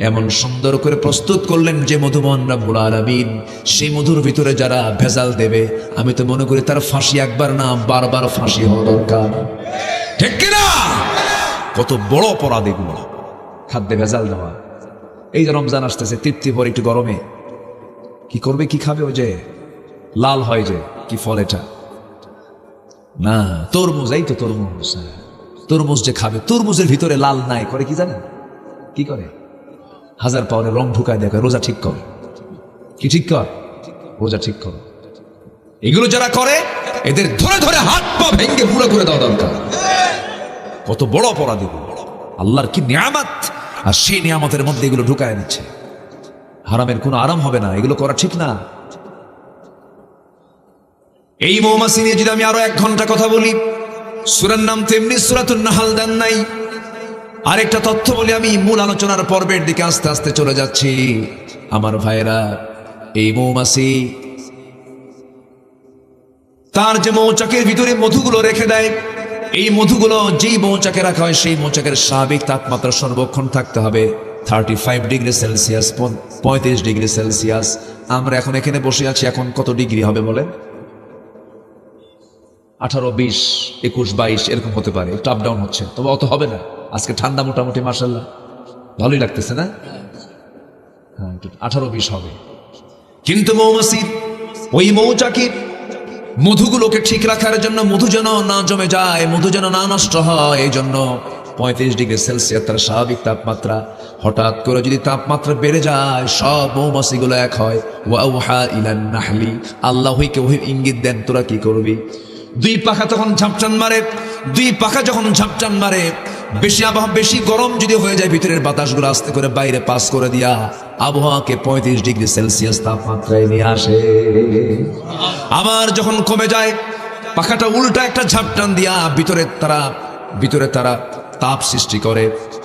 এমন সুন্দর করে প্রস্তুত করলেন যে মধুমোহন রাব্বুল আলামিন। সেই মধুর ভিতরে যারা ভেজাল দেবে, আমি তো মনে করি তার ফাঁসি একবার না, বারবার ফাঁসি হওয়া দরকার, ঠিক কিনা? কত বড় অপরাধ এগুলো, খাদ্যে ভেজাল দেওয়া। এই যে রমজান আসতেছে, তৃপ্তি ভরে একটু গরমে কি করবে, কি খাবে? ওই যে লাল হয় যে কি ফল এটা না, তরমুজ। এই তো তরমুজ, তরমুজ যে খাবে, তরমুজের ভিতরে লাল নাই, করে কি জানেন? কি করে? 1000 পাউন্ডের রং ঢুকায় দেখে রোজা ঠিক করে। কি ঠিক কর? রোজা ঠিক কর। এগুলো যারা করে এদের ধরে ধরে হাত পা ভেঙে পুরো করে দেওয়া দরকার। কত বড় অপরাধ এগুলো, আল্লাহর কি নিয়ামত, আর সেই নিয়ামতের মধ্যে এগুলো ঢুকায় দিচ্ছে। হারামের কোনো আরাম হবে না, এগুলো করা ঠিক না। এই মৌমাছি নিয়ে যদি আমি আরো 1 ঘন্টা কথা বলি, সূরার নাম তেমনি সূরাতুন নাহল দেন নাই। আরেকটা তথ্য বলি, আমি মূল আলোচনার পর্বের দিকে আস্তে আস্তে চলে যাচ্ছি। আমার ভাইরা, এই মৌমাছি তার যে মৌচাকের ভিতরে মধুগুলো রেখে দেয়, এই মধুগুলো যেই মৌচাকে রাখা হয় সেই মৌচাকের স্বাভাবিক তাপমাত্রা সর্বক্ষণ থাকতে হবে 35 ডিগ্রি সেলসিয়াস, 35 ডিগ্রি সেলসিয়াস। আমরা এখন এখানে বসে আছি, এখন কত ডিগ্রি হবে বলেন? 18, 20, 21, 22 এরকম হতে পারে, একটু আপ ডাউন হচ্ছে, তবে অত হবে না। আজকে ঠান্ডা মোটামুটি মাশাআল্লাহ ভালোই লাগতেছে না? হ্যাঁ, 18, 20 হবে। কিন্তু মৌমাছির ওই মৌচাকের মধুগুলোকে ঠিক রাখার জন্য, মধু যেন না জমে যায়, মধু যেন না নষ্ট হয়, এই জন্য 35 ডিগ্রি সেলসিয়াস তার স্বাভাবিক তাপমাত্রা। হঠাৎ করে যদি তাপমাত্রা বেড়ে যায়, সব মৌমাছিগুলো এক হয়। ওয়াউহা ইলান নাহলি, আল্লাহ ওই ইঙ্গিত দেন, তোরা কি করবি? দুই পাখা তখন ঝাপটান মারে। দুই পাখা যখন ঝাপটান মারে, বেশি আবহাওয়া, বেশি গরম যদি হয়ে যায়, ভিতরের বাতাসগুলো আস্তে করে বাইরে পাস করে দিয়া আবহাওয়াকে 35 ডিগ্রি সেলসিয়াস তাপমাত্রায় নিয়ে আসে। আবার যখন কমে যায়, পাখাটা উল্টা একটা ঝাপটান দিয়া ভিতরে তারা তাপ সৃষ্টি করে,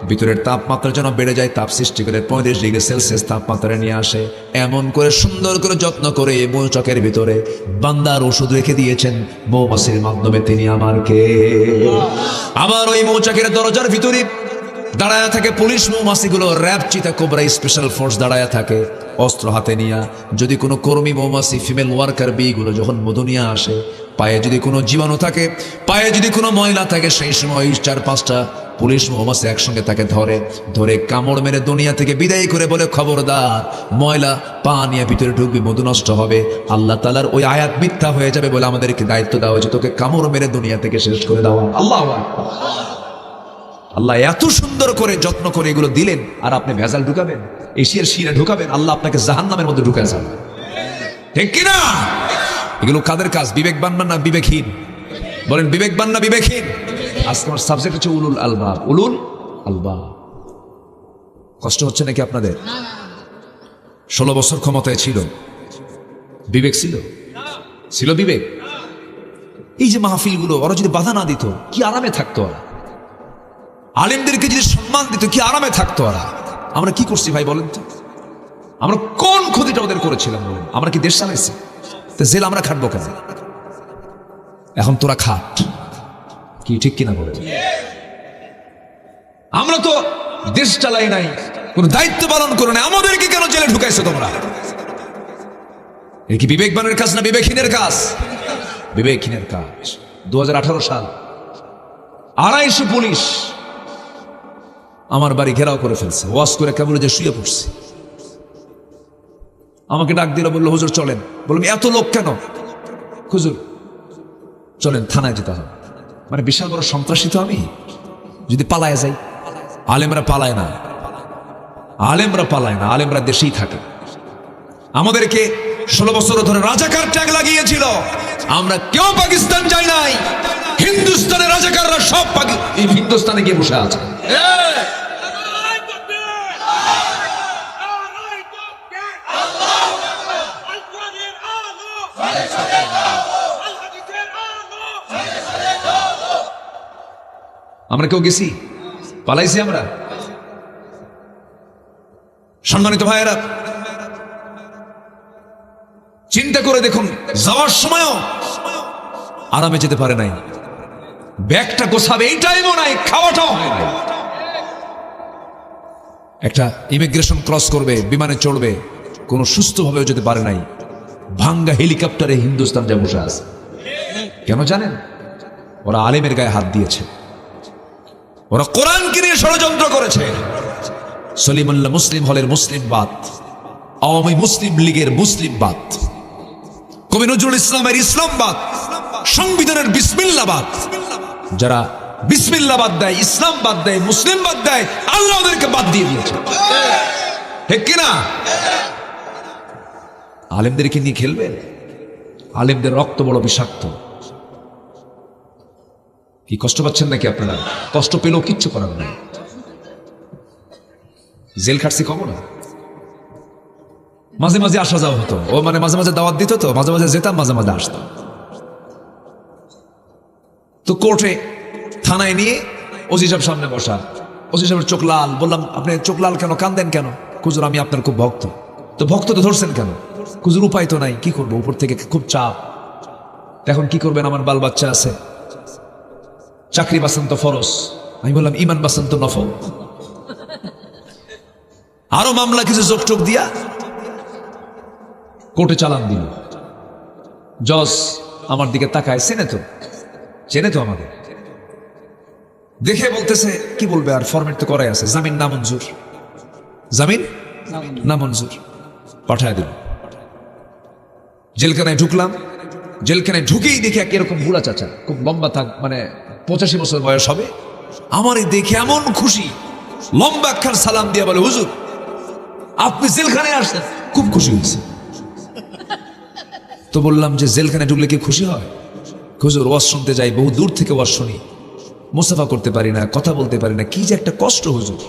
ভিতরের তাপমাত্রা যেন বেড়ে যায়, তাপ সৃষ্টি করে 35 ডিগ্রি সেলসিয়াস তাপমাত্রায় নিয়ে আসে। এমন করে সুন্দর করে যত্ন করে মৌচাকের ভিতরে বান্দার ওষুধ রেখে দিয়েছেন মৌমাছির মাধ্যমে, তিনি আমারকে। আবার ওই মৌচাকের দরজার ভিতরে দাঁড়ায়া থাকে পুলিশ মৌমাছিগুলো, র্যাব, চিতা, কোবরা, স্পেশাল ফোর্স দাঁড়ায়া থাকে অস্ত্র হাতে নিয়ে। যদি কোনো কর্মী মৌমাছি, ফিমেল ওয়ার্কার বিগুলো যখন মধু নিয়ে আসে, পায়ে যদি কোনো জীবাণু থাকে, পায়ে যদি কোনো ময়লা থাকে, সেই সময় 4-5টা পুলিশ মৌমাছি একসঙ্গে তাকে ধরে কামড় মেরে দুনিয়া থেকে বিদায় করে বলে, খবরদার, ময়লা পা নিয়ে ভিতরে ঢুকবি, মধু নষ্ট হবে। আল্লাহ তাআলার ওই আয়াত মিথ্যা হয়ে যাবে বলে আমাদেরকে দায়িত্ব দেওয়া হয়েছে, তোকে কামড় মেরে দুনিয়া থেকে শেষ করে দেওয়া। আল্লাহ এত সুন্দর করে যত্ন করে এগুলো দিলেন, আর আপনি ভেজাল ঢুকাবেন, এশিয়ার শিরা ঢুকাবেন, আল্লাহ আপনাকে জাহান্নামের মধ্যে ঢুকায় যাবে। ঠিক কিনা? এগুলো কাদের কাজ? বিবেকবান না বিবেকহীন? বলেন, বিবেকবান না বিবেকহীন? আজকে আমার সাবজেক্ট হচ্ছে উলুল আলবাব। উলুল আলবাব। কষ্ট হচ্ছে নাকি আপনাদের? 16 বছর ক্ষমতায় ছিল, বিবেক ছিল বিবেক? এই যে মাহফিলগুলো, ওরা যদি বাধা না দিত, কি আরামে থাকতো ওরা? আলেমদেরকে যদি সম্মান দিত, কি আরামে থাকতো ওরা? আমরা কি করছি ভাই বলেন তো? আমরা কোন ক্ষতিটা ওদের করেছিলাম বলেন? আমরা কি দেশ চালাইছি? তো জেল আমরা খাটবো কেন? এখন তোরা খাট, কি ঠিক কিনা বলে? আমরা তো দেশ চালাই নাই, কোন দায়িত্ব পালন করো নাই, আমাদেরকে কেন জেলে ঢুকাইছো তোমরা? এ কি বিবেকবানের কাজ না বিবেকহীনের কাজ? বিবেকহীনের কাজ। 2018 সাল 250 পুলিশ আমার বাড়ি ঘেরাও করে ফেলছে, ওয়াজ করে কেবল যে শুয়ে পড়ছি। আমাকে ডাক দিল, বললো, হুজুর চলেন। বললাম, এত লোক কেন? হুজুর চলেন, থানায় যেতে হবে। মানে বিশাল বড় সন্ত্রাসী তো আমি, যদি পালায় যাই। আলেমরা পালায় না, আলেমরা দেশেই থাকে। আমাদেরকে 16 বছর ধরে রাজাকার ট্যাগ লাগিয়েছিল, আমরা কেউ পাকিস্তান যাই নাই। হিন্দুস্তানের রাজাকাররা সব হিন্দুস্তানে গিয়ে বসে আছে। আমরা কেউ গেছি? পালাইছি আমরা? সম্মানিত ভাইয়েরা, চিন্তা করে দেখুন, যাওয়ার সময়ও আরামে যেতে পারে নাই, ব্যাগটা গোছাবে এই টাইমও নাই, খাওয়াটাও হয় নাই। একটা ইমিগ্রেশন ক্রস করবে, বিমানে চড়বে, কোনো সুস্থভাবেও যেতে পারে নাই। ভাঙ্গা হেলিকপ্টারে হিন্দুস্তান যা বসে আছে। কেন জানেন? ওরা আলেমের গায়ে হাত দিয়েছে, ওরা কোরআনকে নিয়ে ষড়যন্ত্র করেছে। সলিমুল্লাহ মুসলিম হলের মুসলিমবাদ, আওয়ামী মুসলিম লীগের মুসলিমবাদ, কবি নজরুল ইসলামের ইসলামবাদ, সংবিধানের বিসমিল্লাবাদ। যারা বিসমিল্লাহ বাদ দেয়, ইসলাম বাদ দেয়, মুসলিম বাদ দেয়, আল্লাহ ওদেরকে বাদ দিয়ে দিয়েছে। ঠিক কিনা? আলেমদেরকে নিয়ে খেলবে? আলেমদের রক্ত বড় বিষাক্ত। কি কষ্ট পাচ্ছেন নাকি আপনারা? কষ্ট পেলেও কিচ্ছু করার নাই। জেল খাটছি কখন? মাঝে মাঝে আসা যাওয়া হতো, ও মানে মাঝে মাঝে দাওয়াত দিত, তো মাঝে মাঝে যেতাম, মাঝে মাঝে আসতাম। তো কোর্টে, থানায় নিয়ে ওসি সাহেব সামনে বসা, ওসি সাহেবের চোখ লাল। বললাম, আপনি চোখ লাল কেন, কান্দেন কেন? হুজুর আমি আপনার খুব ভক্ত। তো ভক্ত তো ধরছেন কেন? হুজুর উপায় তো নাই, কি করবো, উপর থেকে খুব চাপ। এখন কি করবেন? আমার বাল বাচ্চা আছে, চাকরি বাঁচান তো ফরজ। আমি বললাম, ইমান বাঁচান তো নফল। আরো মামলা কিছু যোগ দিয়া কোর্টে চালান দিল। জজ আমার দিকে তাকায়, সেনে তো চেনে তো আমাদের, দেখে বলতেছে কি বলবে আর, ফরমেট তো করাই আছে, জামিন নামঞ্জুর, জামিন নামঞ্জুর, পাঠায় দিল। জেলখানায় ঢুকলাম, জেলখানায় ঢুকেই দেখে এরকম বুড়া চাচা, খুব লম্বা, থাক মানে 85 বছর বয়স হবে। আমার দেখে এমন খুশি, লম্বা একখান সালাম দিয়ে বলে, হুজুর আপনি জেলখানায় আসছেন। খুব খুশি হয়েছে। তো বললাম যে জেলখানায় ঢুকলে কি খুশি হয়? হুজুর ওয়াজ শুনতে যাই, বহু দূর থেকে ওয়াজ শুনি, মুসাফা করতে পারি না, কথা বলতে পারি না, কি যে একটা কষ্ট হুজুর।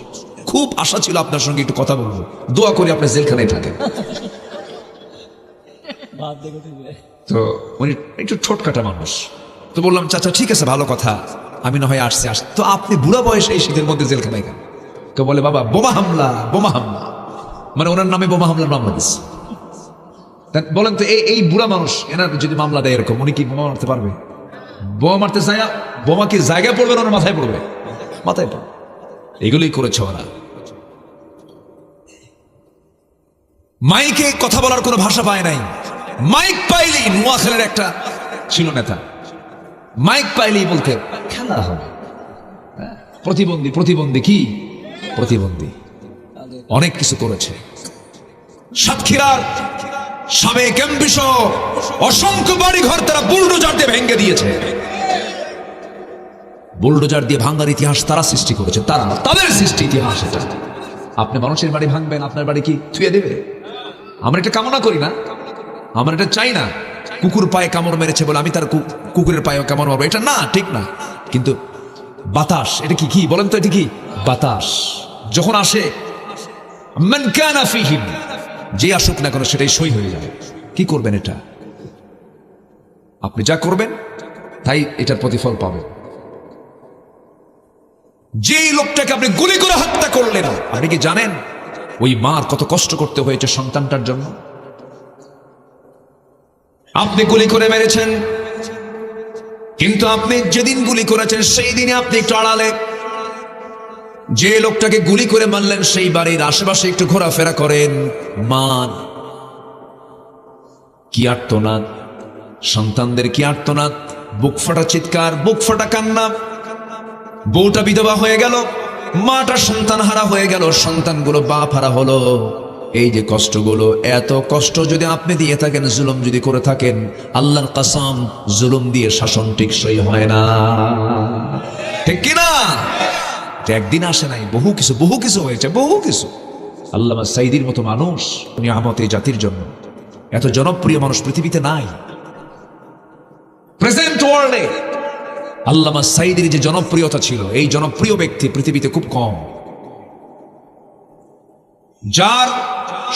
খুব আশা ছিল আপনার সঙ্গে একটু কথা বলবো, দোয়া করি আপনি জেলখানায় থাকেন। তো উনি একটু ঠোঁটকাটা মানুষ। তো বললাম চাচা ঠিক আছে, ভালো কথা, আমি না হয় আসছি। তো আপনি বুড়া বয়সে এই শীতের মধ্যে জেলখানায় কেন? তো বলে বাবা বোমা হামলা, বোমা হামলা, মানে ওনার নামে বোমা হামলার মামলা দিচ্ছে। বলেন তো এই বুড়া মানুষ, এনার যদি মামলা দেয় এরকম, উনি কি বোমা মারতে পারবে? বোমা মারতে যায়, বোমা কি জায়গায় পড়বে না ওনার মাথায় পড়বে? মাথায় পড়বে। এগুলোই করেছে ওরা। মাইকে কথা বলার কোনো ভাষা পায় নাই। মাইক পাইলি, নোয়াখালীর একটা ছিল নেতা, মাইক পাইলি বলতে খেলা হবে, প্রতিবন্ধী, প্রতিবন্ধী কি প্রতিবন্ধী, অনেক কিছু করেছে। সাতক্ষীরার সাবেক এমপি সহ অসংখ্য বাড়ি ঘর তারা বুলডোজার দিয়ে ভেঙে দিয়েছে। বুলডোজার দিয়ে ভাঙার ইতিহাস তারা সৃষ্টি করেছে, তারা, তাদের সৃষ্টি ইতিহাস এটা। আপনি মানুষের বাড়ি ভাঙবেন, আপনার বাড়ি কি থুয়ে দেবে? আমরা এটা কামনা করি না, আমরা এটা চাই না। কুকুর পায়ে কামড় মেরেছে বলে আমি তার কুকুরের পায়ে কামড় মারবো, এটা না, ঠিক না। কিন্তু বাতাস, এটা কি কি বলেন তো, এটা কি বাতাস যখন আসে, মান কানা ফীহিম, যে আসুক না কেন সেটাই সই হয়ে যাবে। কি করবেন এটা? আপনি যা করবেন তাই এটার প্রতিফল পাবেন। যে লোকটাকে আপনি গুলি করে হত্যা করলেন, আপনি কি জানেন ওই মার কত কষ্ট করতে হয়েছে সন্তানটার জন্য? আপনি গুলি করে মেরেছেন, কিন্তু আপনি যেদিন গুলি করেছেন সেই দিনে আপনি একটু আড়ালে, যে লোকটাকে গুলি করে মারলেন সেই বাড়ির আশেপাশে একটু ঘোরাফেরা করেন। মান কি আর্তনাদ, সন্তানদের কি আর্তনাদ, বুক ফাটা চিৎকার, বুক ফাটা কান্না। বউটা বিধবা হয়ে গেল, মাটা সন্তান হারা হয়ে গেল, সন্তানগুলো বাপ হারা হলো। এই যে কষ্টগুলো, এত কষ্ট যদি আপনি দিয়ে থাকেন, জুলুম যদি করে থাকেন, আল্লাহর কসম জুলুম দিয়ে শাসন টেকসই হয় না, ঠিক কিনা? একদিন আসে নাই, বহু কিছু হয়েছে, বহু কিছু। আল্লামা সাঈদীর মতো মানুষ নিয়ামত এই জাতির জন্য, এত জনপ্রিয় মানুষ পৃথিবীতে নাই। প্রেজেন্ট ওয়ার্ল্ডে আল্লামা সাঈদীর যে জনপ্রিয়তা ছিল, এই জনপ্রিয় ব্যক্তি পৃথিবীতে খুব কম। যার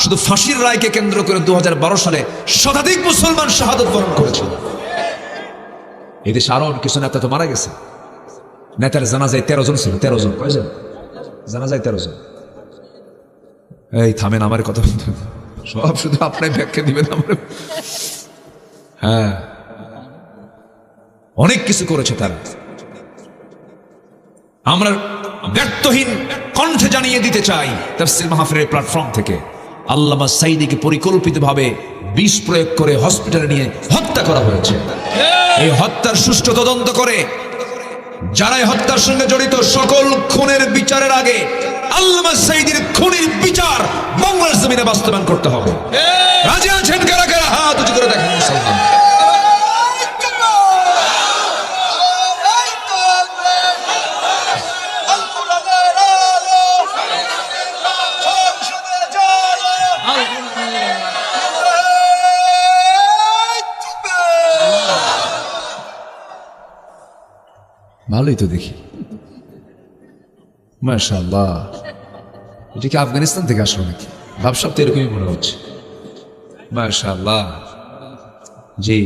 শুধু ফাঁসির রায়কে কেন্দ্র করে 2012 সালে শতাধিক মুসলমান শাহাদত বরণ করেছিল। এদেশে আরো কিছু নেতা তো মারা গেছে। নেতার জানাজায় 13 জন ছিল, 13 জন, কয়জন জানাজায়? 13 জন। এই থামেন, আমার কথা সব শুধু আপনার ব্যাখ্যা দিবেন আমার। হ্যাঁ, অনেক কিছু করেছে তারা। আমরা ব্যর্থহীন কণ্ঠে জানিয়ে দিতে চাই তাফসীর মাহফিলের প্ল্যাটফর্ম থেকে, আল্লামা সাঈদীকে পরিকল্পিতভাবে বিষ প্রয়োগ করে হসপিটালে নিয়ে হত্যা করা হয়েছে। এই হত্যার সুষ্ঠু তদন্ত করে যারা এই হত্যার সঙ্গে জড়িত সকল খুনের বিচারের আগে আল্লামা সাঈদীর খুনের বিচার বাংলার জমিনে বাস্তবায়ন করতে হবে। রাজি আছেন কারা কারা? হাত উঁচু করে দেখেন মুসলমান। ভালোই তো দেখি, মাশাআল্লাহ। এটা কি আফগানিস্তান থেকে আসলো নাকি? ভাবসাব তো এরকমই মনে হচ্ছে। মাশাআল্লাহ। জি,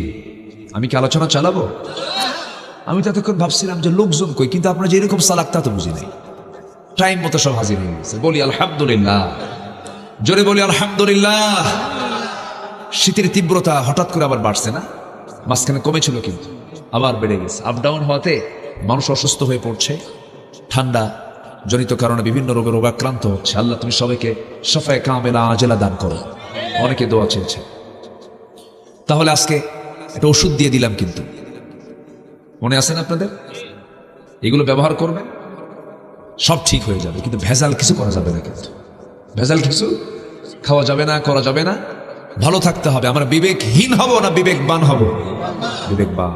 আমি কি আলোচনা চালাবো? আমি তো এতক্ষণ ভাবছিলাম যে লোকজন কই, কিন্তু আপনারা যে এরকম সালাক তা তো বুঝি নাই। টাইম মতো সব হাজির হয়ে গেছে। বলি আলহামদুলিল্লাহ, জোরে বলি আলহামদুলিল্লাহ। শীতের তীব্রতা হঠাৎ করে আবার বাড়ছে না? মাঝখানে কমেছিল কিন্তু আবার বেড়ে গেছে। আপ ডাউন হওয়াতে মানুষ অসুস্থ হয়ে পড়ছে, ঠান্ডা জনিত কারণে বিভিন্ন রোগে রোগাক্রান্ত হচ্ছে। আল্লাহ তুমি সবাইকে শাফায়ে কামেলা আজেলা দান করো। অনেকে দোয়া চেয়েছে। তাহলে আজকে একটা ওষুধ দিয়ে দিলাম, কিন্তু মনে আছেন আপনাদের? এগুলো ব্যবহার করবেন, সব ঠিক হয়ে যাবে। কিন্তু ভেজাল কিছু করা যাবে না, কিন্তু ভেজাল কিছু খাওয়া যাবে না, করা যাবে না। ভালো থাকতে হবে। আমরা বিবেকহীন হব না বিবেকবান হব? বিবেকবান।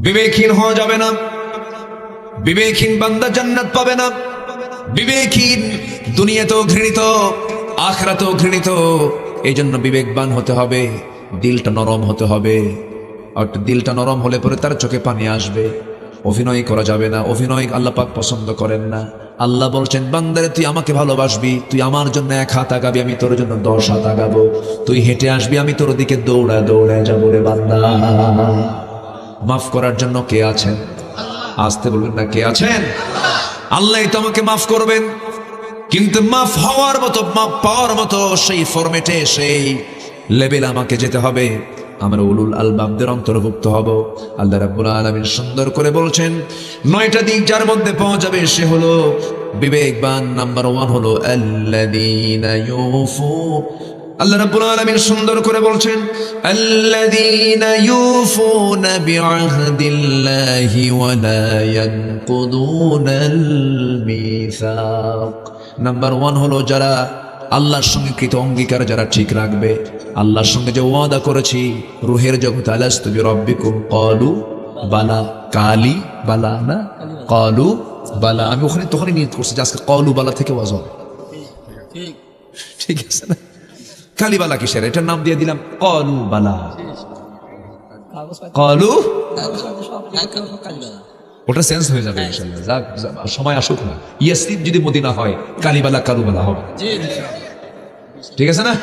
বিবেকহীন হওয়া যাবে না। বিবেকহীন বান্দা জান্নাত পাবে না। বিবেকহীন দুনিয়াতেও ঘৃণিত, আখিরাতেও ঘৃণিত। এই জন্য বিবেকবান হতে হবে, দিলটা নরম হতে হবে। আর দিলটা নরম হলে পরে তার চোখে পানি আসবে। অভিনয় করা যাবে না। অভিনয় আল্লাহ পাক পছন্দ করেন না। আল্লাহ বলছেন, বান্দারে তুই আমাকে ভালোবাসবি, তুই আমার জন্য 1 হাত আগাবি, আমি তোর জন্য 10 হাত আগাবো। তুই হেঁটে আসবি, আমি তোর দিকে দৌড়া দৌড়া যাবো রে বান্দা। মাফ করার জন্য কে আছেন? আসতে বলবেন না, কে আছেন? আল্লাহ তো আমাকে মাফ করবেন, কিন্তু মাফ হওয়ার মতো, মাফ পাওয়ার মতো সেই ফরম্যাটে, সেই লেভেল আমাকে যেতে হবে। আমরা উলুল আলবাবদের অন্তর্ভুক্ত হব। আল্লাহ রাব্বুল আলামিন সুন্দর করে বলছেন, 9টা দিক যার মধ্যে পাওয়া যাবে সে হলো বিবেকবান। নাম্বার 1 হলো আল্লাযীনা ইউফু। আল্লাহ রাব্বুল আলামিন সুন্দর করে বলছেন, আল্লাযীনা ইউফুনা বিআহদিল্লাহি ওয়া লা ইয়ানকুদুনাল মিসাক। নাম্বার 1 হলো যারা আল্লাহর সঙ্গে কৃত অঙ্গীকার যারা ঠিক রাখবে। আল্লাহর সঙ্গে যে ওয়াদা করেছি, রুহের জগতে আলাস্তু বিরাব্বিকুম ক্বালু বালা, কালি বালা না, ক্বালু বালা। আমি ওখানে তখনই নিয়ত করছি যে আজকে ক্বালু বালা থেকে ওয়াজ হবে। ঠিক আছে না? কালিবালা কিসের? এটার নাম দিয়ে দিলাম ক্বালু বালা। ক্বালু, ওটা সেন্স হয়ে যাবে ইনশাআল্লাহ। যাক, সময় আসুক না। ইয়াসরিব যদি মদিনা হয়, কালিবালা কালুবালা হবে। ঠিক আছে না?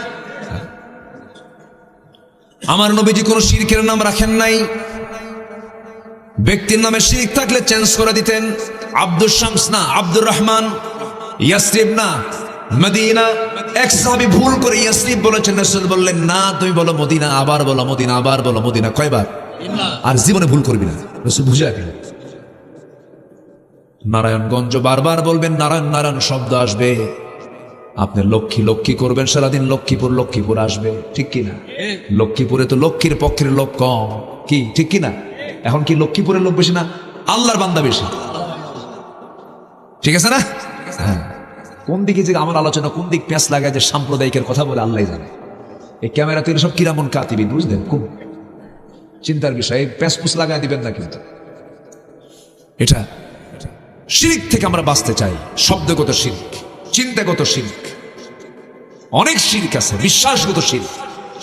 আমার নবীজি কোন শিরকের নাম রাখেন নাই। ব্যক্তির নামে শিরক থাকলে চেঞ্জ করে দিতেন। আব্দুল শামস না, আব্দুর রহমান। ইয়াসরিব না, মদিনা। এক সাহাবী ভুল করে ইয়াসরিব বলেছেন, রাসূল বললেন, না তুমি বলো মদিনা, আবার বলো মদিনা, আবার বলো মদিনা। কয়বার? আর জীবনে ভুল করবি না। রাসূল বুঝায় দিলেন। নারায়ণগঞ্জ বারবার বলবেন, নারায়ণ নারায়ণ শব্দ আসবে। আপনি লক্ষ্মী লক্ষ্মী করবেন সারাদিন, লক্ষ্মীপুর লক্ষ্মীপুর আসবে। ঠিক কিনা? লক্ষ্মীপুরে তো লক্ষ্মীর পক্ষের লোক কম, কি ঠিক কিনা? এখন কি লক্ষ্মীপুরের লোক বেশি না আল্লাহর বান্দা বেশি? ঠিক আছে না? হ্যাঁ। কোন দিকে যে আমার আলোচনা, কোন দিক প্যাঁচ লাগায় যে সাম্প্রদায়িকের কথা বলে আল্লাহ জানে। এই ক্যামেরা তৈরি সব কিরামন কাতিবি, বুঝলেন? খুব চিন্তার বিষয়। এই প্যাঁচ পুছ লাগায় দিবেন না কিন্তু। এটা শিরক থেকে আমরা বাঁচতে চাই। শব্দগত শিরক, চিন্তাগত শিরক, অনেক শিরক আছে। বিশ্বাসগত শিরক,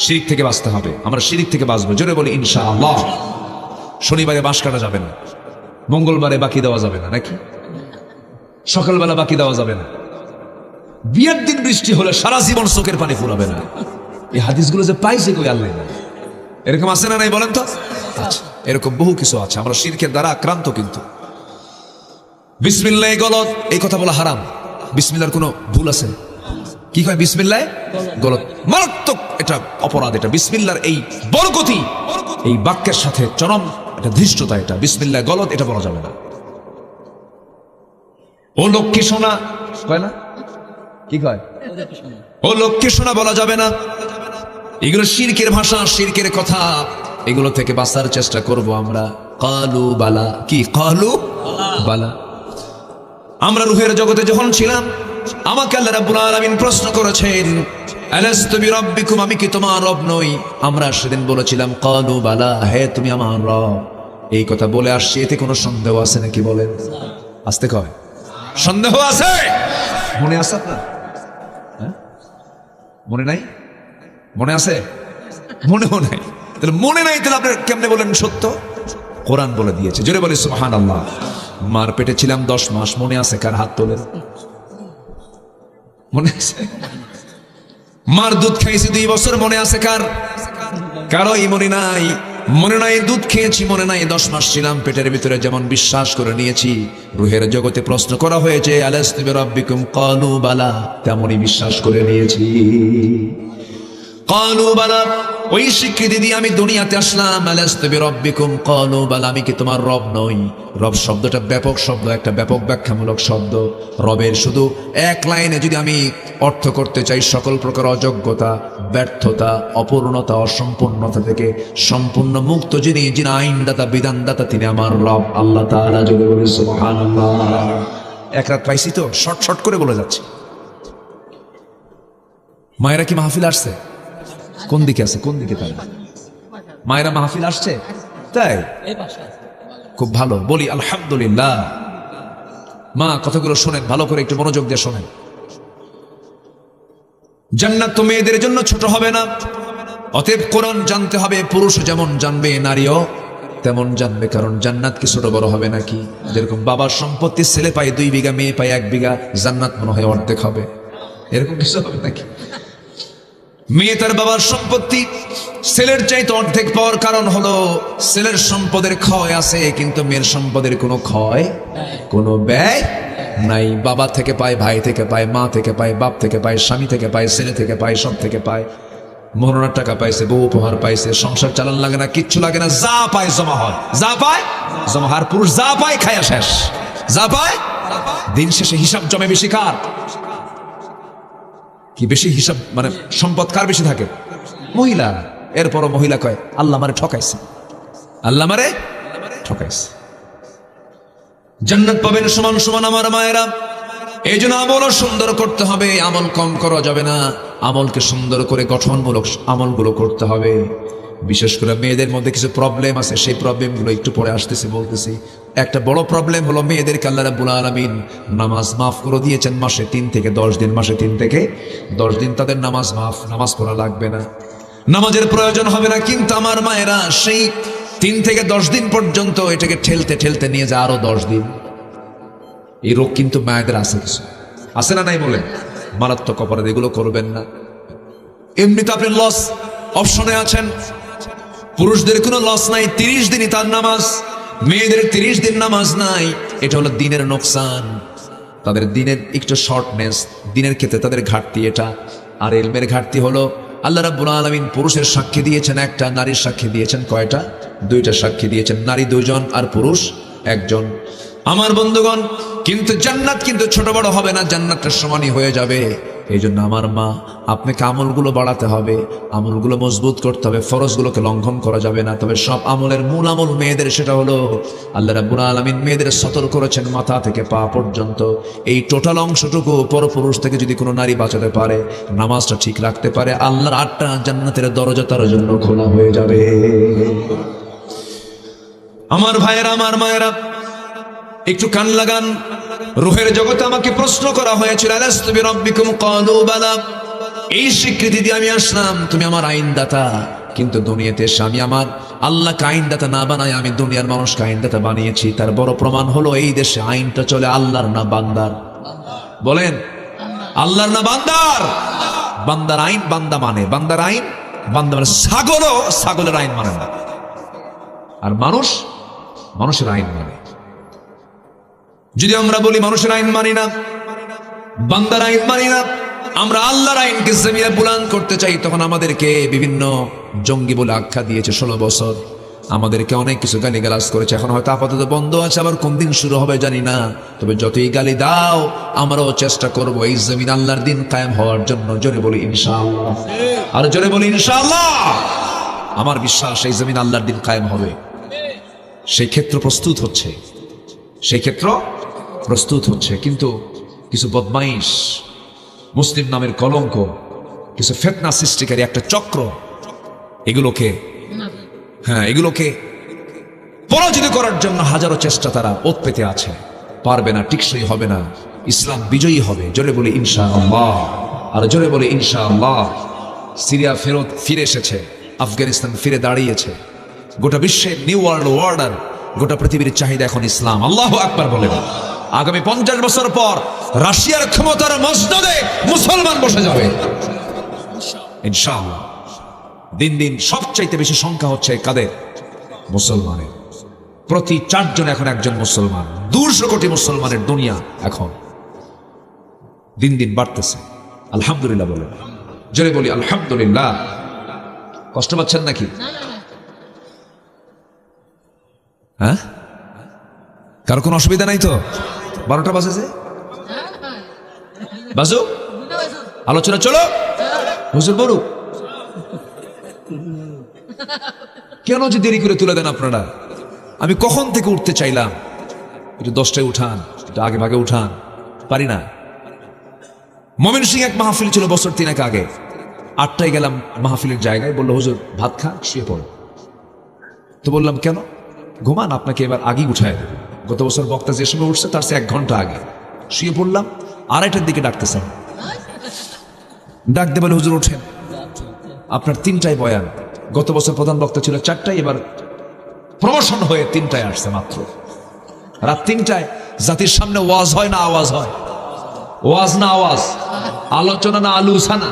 শিরক থেকে বাঁচতে হবে। আমরা শিরক থেকে বাঁচবো। জোরে বলি ইনশাআল্লাহ। শনিবারে বাঁশ কাটা যাবে না, মঙ্গলবারে বাকি দেওয়া যাবে না, নাকি সকালবেলা বাকি দেওয়া যাবে না। বিয়ের দিন বৃষ্টি হলে সারা জীবন চোখের পানি ফুরাবে না। এই হাদিসগুলো যে পাইছে কই আল্লাহ না। এরকম আছে না নাই বলেন তো? আচ্ছা, এরকম বহু কিছু আছে। আমরা শিরকের দ্বারা আক্রান্ত। কিন্তু বিসমিল্লাহ গলত, এই কথা বলা হারাম। বিসমিল্লাহর কোনো ভুল আছে? কি কয়? বিসমিল্লাহ গলত, মারাত্মক এটা অপরাধ। এটা বিসমিল্লাহর এই বরকতি, এই বাক্যের সাথে চরম এটা ধৃষ্টতা। এটা বিসমিল্লাহ গলত, এটা বলা যাবে না। ও লক্ষ্মী সোনা কয় না? কি কয়? ও লক্ষ্মী সোনা বলা যাবে না। এগুলো শিরকের ভাষা, শিরকের কথা। এগুলো থেকে বাঁচার চেষ্টা করব আমরা। কালু বালা, কি কালু বালা। আমরা রুহের জগতে যখন ছিলাম, আমাকে আল্লাহ রাব্বুল আলামিন প্রশ্ন করেছেন, আলাস্তু বিরাব্বিকুম, আমি কি তোমার রব নই? আমরা সেদিন বলেছিলাম কালু বালা, হে তুমি আমার রব। এই কথা বলে আসছি, এতে কোনো সন্দেহ আছে নাকি বলেন? আসতে কয় সন্দেহ আছে? মনে আছে আপনার? মনে নাই? মনে আছে? মনেও নাই। তাহলে মনে নাই, তাহলে আপনার কেমনে বলেন সত্য? কোরআন বলে দিয়েছে। জোরে বলে সুবহানাল্লাহ। মার পেটে ছিলাম 10 মাস, মনে আছে কার? হাত তোলেন। মনে আছে? মার দুধ খাইছি 2 বছর, মনে আছে কার? কারোই মনে নাই। মনে নাই দুধ খেয়েছি, মনে নাই 10 মাস ছিলাম পেটের ভিতরে। যেমন বিশ্বাস করে নিয়েছি রুহের জগতে প্রশ্ন করা হয়েছে আলাস্তু বিরাব্বিকুম ক্বালু বালা, তেমনই বিশ্বাস করে নিয়েছি। ক্বালু বালা, ওই স্বীকৃতি দিয়ে আমি দুনিয়াতে আসলাম। আলাস্তু বিরাব্বিকুম ক্বালু বালা, আমি কি তোমার রব নই? রব শব্দটা ব্যাপক শব্দ, একটা ব্যাপক ব্যাখ্যামূলক শব্দ। রবের শুধু এক লাইনে যদি আমি অর্থ করতে চাই সকল প্রকার অযোগ্যতা, ব্যর্থতা, অপূর্ণতা, অসম্পূর্ণতা থেকে সম্পূর্ণ মুক্ত যিনি আইনদাতা, বিধানদাতা, তিনি আমার রব আল্লাহ তাআলা। যদি বলি সুবহানাল্লাহ। এক রাত পাইছি তো, শর্ট করে বলে যাচ্ছি। মায়েরা কি মাহফিল আসছে? কোন দিকে আছে? কোন দিকে? তাই মায়েরা মাহফিল আসছে? তাই খুব ভালো। বলি আলহামদুলিল্লাহ। মা কথাগুলো শোনেন, ভালো করে একটু মনোযোগ দিয়ে শোনেন। জান্নাত তো মেয়েদের জন্য ছোট হবে না, অতএব কোরআন জানতে হবে। পুরুষ যেমন জানবে, নারীও তেমন জানবে, কারণ জান্নাত কি ছোট বড় হবে নাকি? যেরকম বাবার সম্পত্তি ছেলে পায় 2 বিঘা, মেয়ে পায় 1 বিঘা, জান্নাত মনে হয় অর্ধেক হবে, এরকম কিছু হবে নাকি? মেয়ে তার বাবার সম্পত্তি ছেলের চাইতে অর্ধেক পাওয়ার কারণ হলো ছেলের সম্পদের ক্ষয় আছে, কিন্তু মেয়ের সম্পদের কোনো ক্ষয়, কোনো ব্যয় নাই। বাবা থেকে পায়, ভাই থেকে পায়, মা থেকে পায়, বাপ থেকে পায়, স্বামী থেকে পায়, ছেলে থেকে পায়, সব থেকে পায়। মনোনার টাকা পাইছে, বউ উপহার পাইছে, সংসার চালান লাগে না, কিচ্ছু লাগে না, যা পায় জমা হয়, যা পায় জমা। আর পুরুষ যা পায় খায়া শেষ, যা পায়। দিন শেষে হিসাব জমে বেশি কার? কি বেশি হিসাব, মানে সম্পদ কার বেশি থাকে? মহিলা। এরপরও মহিলা কয় আল্লাহ মারে ঠকাইছে, আল্লাহ মারে ঠকাইছে। জান্নাত পাবেন সমান সমান আমার মায়েরা। এই জন্য আমলও সুন্দর করতে হবে, আমল কম করা যাবে না। আমলকে সুন্দর করে গঠনমূলক আমলগুলো করতে হবে। বিশেষ করে মেয়েদের মধ্যে কিছু প্রবলেম আছে, সেই প্রবলেমগুলো একটু পরে আসতেছি, বলতেছি। একটা বড় প্রবলেম হলো মেয়েদেরকে আল্লাহ রাব্বুল আলামিন নামাজ মাফ করে দিয়েছেন মাসে 3 থেকে 10 দিন। মাসে 3 থেকে 10 দিন তাদের নামাজ মাফ, নামাজ পড়া লাগবে না, নামাজের প্রয়োজন হবে না। কিন্তু আমার মায়েরা সেই 3 থেকে 10 দিন পর্যন্ত এটাকে ঠেলতে ঠেলতে নিয়ে যায় আরো 10 দিন। এই রোগ কিন্তু মায়েদের আছে, কিছু আছে না নাই বলেন? মারাত্মক অপরাধ, এগুলো করবেন না। এমনিতে আপনি লস অপশনে আছেন, পুরুষদের কোনো লস নাই, 30 দিনই তার নামাজ। মেয়েদের 30 দিন নামাজ নাই, এটা হলো দিনের নোকসান, তাদের দিনের একটু শর্টনেস, দিনের ক্ষেত্রে তাদের ঘাটতি এটা। আর ইলমের ঘাটতি হলো আল্লাহ রাব্বুল আলামিন পুরুষের সাক্ষী দিয়েছেন একটা, নারীর সাক্ষী দিয়েছেন কয়টা? 2টা সাক্ষী দিয়েছেন, নারী 2 জন আর পুরুষ 1 জন। আমার বন্ধুগণ, কিন্তু জান্নাত কিন্তু ছোট বড় হবে না, জান্নাতটা সমানই হয়ে যাবে। এই জন্য আমার মা, আপনাকে আমলগুলো বাড়াতে হবে, আমলগুলো মজবুত করতে হবে, ফরজগুলোকে লঙ্ঘন করা যাবে না। তবে সব আমলের মূল আমল মেয়েদের, সেটা হলো আল্লাহ রাব্বুল আলামিন মেয়েদের সতর্ক করেছেন মাথা থেকে পা পর্যন্ত। এই টোটাল অংশটুকু পরপুরুষ থেকে যদি কোনো নারী বাঁচাতে পারে, নামাজটা ঠিক রাখতে পারে, আল্লাহর 8টা জান্নাতের দরজা তার জন্য খোলা হয়ে যাবে। আমার ভাইয়েরা, আমার মায়েরা, একটু কান লাগান। রূহের জগতে আমাকে প্রশ্ন করা হয়েছিল, আলাস্তু বিরাব্বিকুম? ক্বালু বালা। এই স্বীকৃতি দিয়ে আমি আসলাম, তুমি আমার আইনদাতা। কিন্তু দুনিয়াতে এসে আমি আমার আল্লাহকে আইনদাতা না বানাই, আমি দুনিয়ার মানুষকে আইনদাতা বানিয়েছি। তার বড় প্রমাণ হলো এই দেশে আইনটা চলে আল্লাহর না বান্দার? বলেন, আল্লাহর না বান্দার? বান্দার আইন বান্দা মানে, বান্দার আইন বান্দা মানে। ছাগলও ছাগলের আইন মানে না, আর মানুষ মানুষের আইন মানে। যদি আমরা বলি মানুষের আইন মানি না, বান্দার আইন মানি না, আমরা আল্লাহর আইনকে জমিনে বুলান করতে চাই, তখন আমাদেরকে বিভিন্ন জঙ্গি বলে আখ্যা দিয়েছে 16 বছর। আমাদেরকে অনেক কিছু গালিগালাজ করেছে, এখন হয়তো আপাতত বন্ধ আছে, আবার কোন দিন শুরু হবে জানি না। তবে যতই গালি দাও, আমরাও চেষ্টা করব এই জমিন আল্লাহর দিন কায়েম হওয়ার জন্য। জোরে বলি ইনশাআল্লাহ, আর জোরে বলি ইনশাআল্লাহ। আমার বিশ্বাস এই জমিন আল্লাহর দিন কায়েম হবে। সেই ক্ষেত্র প্রস্তুত হচ্ছে, সেই ক্ষেত্র প্রস্তুত হচ্ছে। কিন্তু কিছু বদমাইশ, মুসলিম নামের কলঙ্ক, কিছু ফিতনা সৃষ্টিকারী একটা চক্র, এগুলোকে পরাজিত করার জন্য হাজারো চেষ্টা তারা ওত পেতে আছে। পারবে না, টিকসই হবে না, ইসলাম বিজয়ী হবে। জোরে বলি ইনশাআল্লাহ, আর জোরে বলি ইনশাআল্লাহ। সিরিয়া ফিরে এসেছে, আফগানিস্তান ফিরে দাঁড়িয়েছে, গোটা বিশ্বের নিউ ওয়ার্ল্ড অর্ডার, গোটা পৃথিবীর চাহিদা এখন ইসলাম। আল্লাহু আকবার বলেন। আগামী 50 বছর পর রাশিয়ার ক্ষমতার মসনদে মুসলমান বসে যাবে ইনশাআল্লাহ। দিন দিন সবচাইতে বেশি সংখ্যা হচ্ছে কাদের? মুসলমানের। প্রতি 4 জন এখন একজন মুসলমান। 200 কোটি মুসলমানের দুনিয়া এখন দিন দিন বাড়তেছে। আলহামদুলিল্লাহ বলেন, জোরে বলি আলহামদুলিল্লাহ। কষ্ট পাচ্ছেন নাকি? হ্যাঁ, কারো কোনো অসুবিধা নাই তো? 12টা বাজেছে, বাজো। আলোচনা চলো, হুজুর বলুক। কেন যে দেরি করে তুলে দেন আপনারা? আমি কখন থেকে উঠতে চাইলাম, একটু 10টায় উঠান, একটু আগে ভাগে উঠান, পারি না। ময়মনসিংহে এক মাহফিল ছিল বছর 3 আগে, 8টায় গেলাম মাহফিলের জায়গায়, বললো হুজুর ভাত খা, শুয়ে পড়ো। তো বললাম কেন? ঘুমান, আপনাকে এবার আগেই উঠায় দেবে। গত বছর বক্তা যে সময় উঠছে তার 1 ঘন্টা আগে। শুয়ে পড়লাম, 2:30টার দিকে ডাকতেছেন, ডাক দিয়ে বলে হুজুর ওঠেন, আপনার 3টায় বয়ান। গত বছর প্রধান বক্তা ছিল 4টায়, এবার প্রমোশন হয়ে 3টায় আসছে মাত্র। রাত 3টায় জাতির সামনে ওয়াজ হয় না আওয়াজ হয়? ওয়াজ না আওয়াজ, আলোচনা না আলোচনা?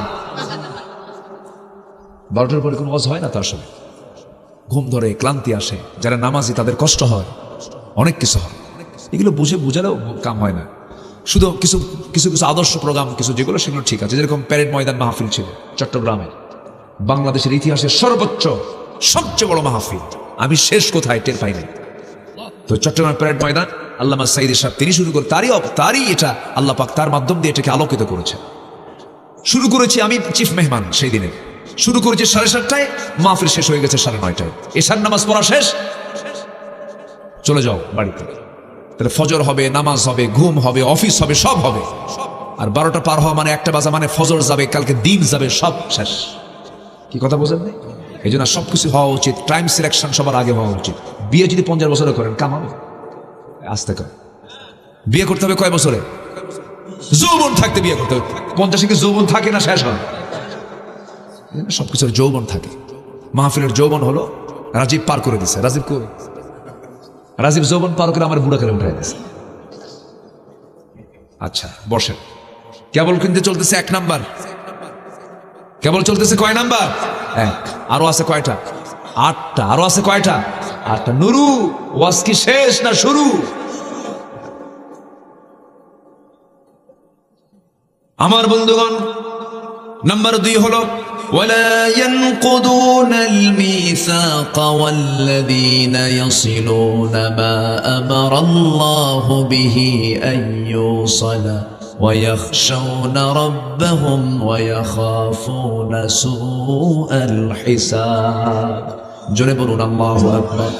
12টার পরে কোনো ওয়াজ হয় না, তার সময় ঘুম ধরে, ক্লান্তি আসে, যারা নামাজি তাদের কষ্ট হয়, অনেক কিছু হয়। এগুলো বুঝালেও কাম হয় না। শুধু কিছু কিছু কিছু আদর্শ প্রোগ্রাম কিছু যেগুলো, সেগুলো ঠিক আছে। যেরকম প্যারেড ময়দান মাহফিল ছিল চট্টগ্রামের, বাংলাদেশের ইতিহাসের সর্বোচ্চ সবচেয়ে বড় মাহফিল। আমি শেষ কোথায় টের পাই নাই। তো চট্টগ্রাম প্যারেড ময়দান আল্লামা সাইদি সাহেব তিনি শুরু করে, তারই এটা আল্লাহ পাক তার মাধ্যম দিয়ে এটাকে আলোকিত করেছে। শুরু করেছি আমি চিফ মেহমান, সেই দিনে শুরু করেছি 7:30টায়, মাহফিল শেষ হয়ে গেছে 9:30টায়। এশার নামাজ পড়া শেষ, চলে যাও বাড়িতে। তাহলে ফজর হবে, নামাজ হবে, ঘুম হবে, অফিস হবে, সব হবে। আর 12টা পার হওয়া মানে 1টা বাজা মানে ফজর যাবে, কালকে দিন যাবে, সব শেষ। কি কথা বোঝেন? এই জন্য সবকিছু হওয়া উচিত, টাইম সিলেকশন সবার আগে হওয়া উচিত। বিয়ে যদি 50 বছরে করেন কাম হবে? আসতে কয় বিয়ে করতে হবে কয় বছরে? যৌবন থাকতে বিয়ে করতে হবে। 50 কি যৌবন থাকে না, শেষ হয়। সবকিছুর যৌবন থাকে। মাহফিলের যৌবন হলো রাজীব পার করে দিছে। রাজীব যৌবন পার করে আমার বুড়া করে উঠাই দিছে। আচ্ছা বসেন। কেবল কিন্তু চলতেছে 1 নাম্বার, কেবল চলতেছে কয় নাম্বার? 1। আরো আছে কয়টা? 8টা। আরো আছে কয়টা? 8টা। নুরু, ওয়াজ কি শেষ না শুরু? আমার বন্ধুগণ, নাম্বার 2 হলো ولا ينقضون الميثاق والذين يصلون ما أمر الله به أن يوصل ويخشون ربهم ويخافون سوء الحساب। জোরে বলুন আল্লাহু আকবার।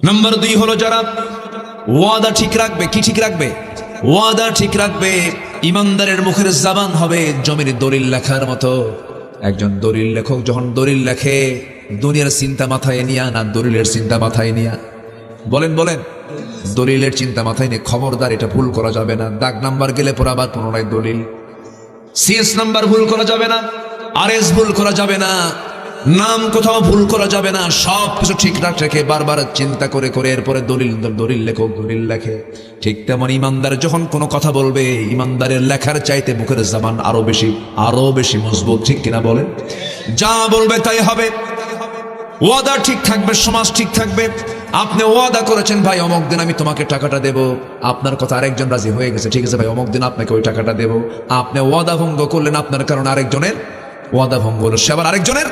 নাম্বার 2 হলো যারা ওয়াদা ঠিক রাখবে। কি ঠিক রাখবে? ওয়াদা ঠিক রাখবে। ইমানদারের মুখের জবান হবে জমির দলিল লেখার মতো। একজন দলিল লেখক যখন দলিল লেখে, দুনিয়ার চিন্তা মাথায় নিয়া না দলিলের চিন্তা মাথায় নিয়া? বলেন বলেন। দলিলের চিন্তা মাথায় নিয়ে খবরদার, এটা ভুল করা যাবে না। দাগ নাম্বার গেলে পর আবার পুনরায় দলিল। সিএস নাম্বার ভুল করা যাবে না, আরএস ভুল করা যাবে না, নাম কোথাও ভুল করা যাবে না। সব কিছু ঠিকঠাক রেখে বারবার চিন্তা করে করে এরপরে দলিল লেখক দলিল লেখে। ঠিক তেমন ইমানদার যখন কোনো কথা বলবে, ইমানদারের লেখার চাইতে মুখের জবান আরো বেশি মজবুত। ঠিক কিনা বলেন? যা বলবে তাই হবে। ওয়াদা ঠিক থাকবে, সমাজ ঠিক থাকবে। আপনি ওয়াদা করেছেন ভাই অমুক দিন আমি তোমাকে টাকাটা দেব, আপনার কথা আরেকজন রাজি হয়ে গেছে, ঠিক আছে ভাই অমুক দিন আপনাকে ওই টাকাটা দেব। আপনি ওয়াদা ভঙ্গ করলেন, আপনার কারণে আরেকজনের ওয়াদা ভঙ্গ হলো, সে আবার আরেকজনের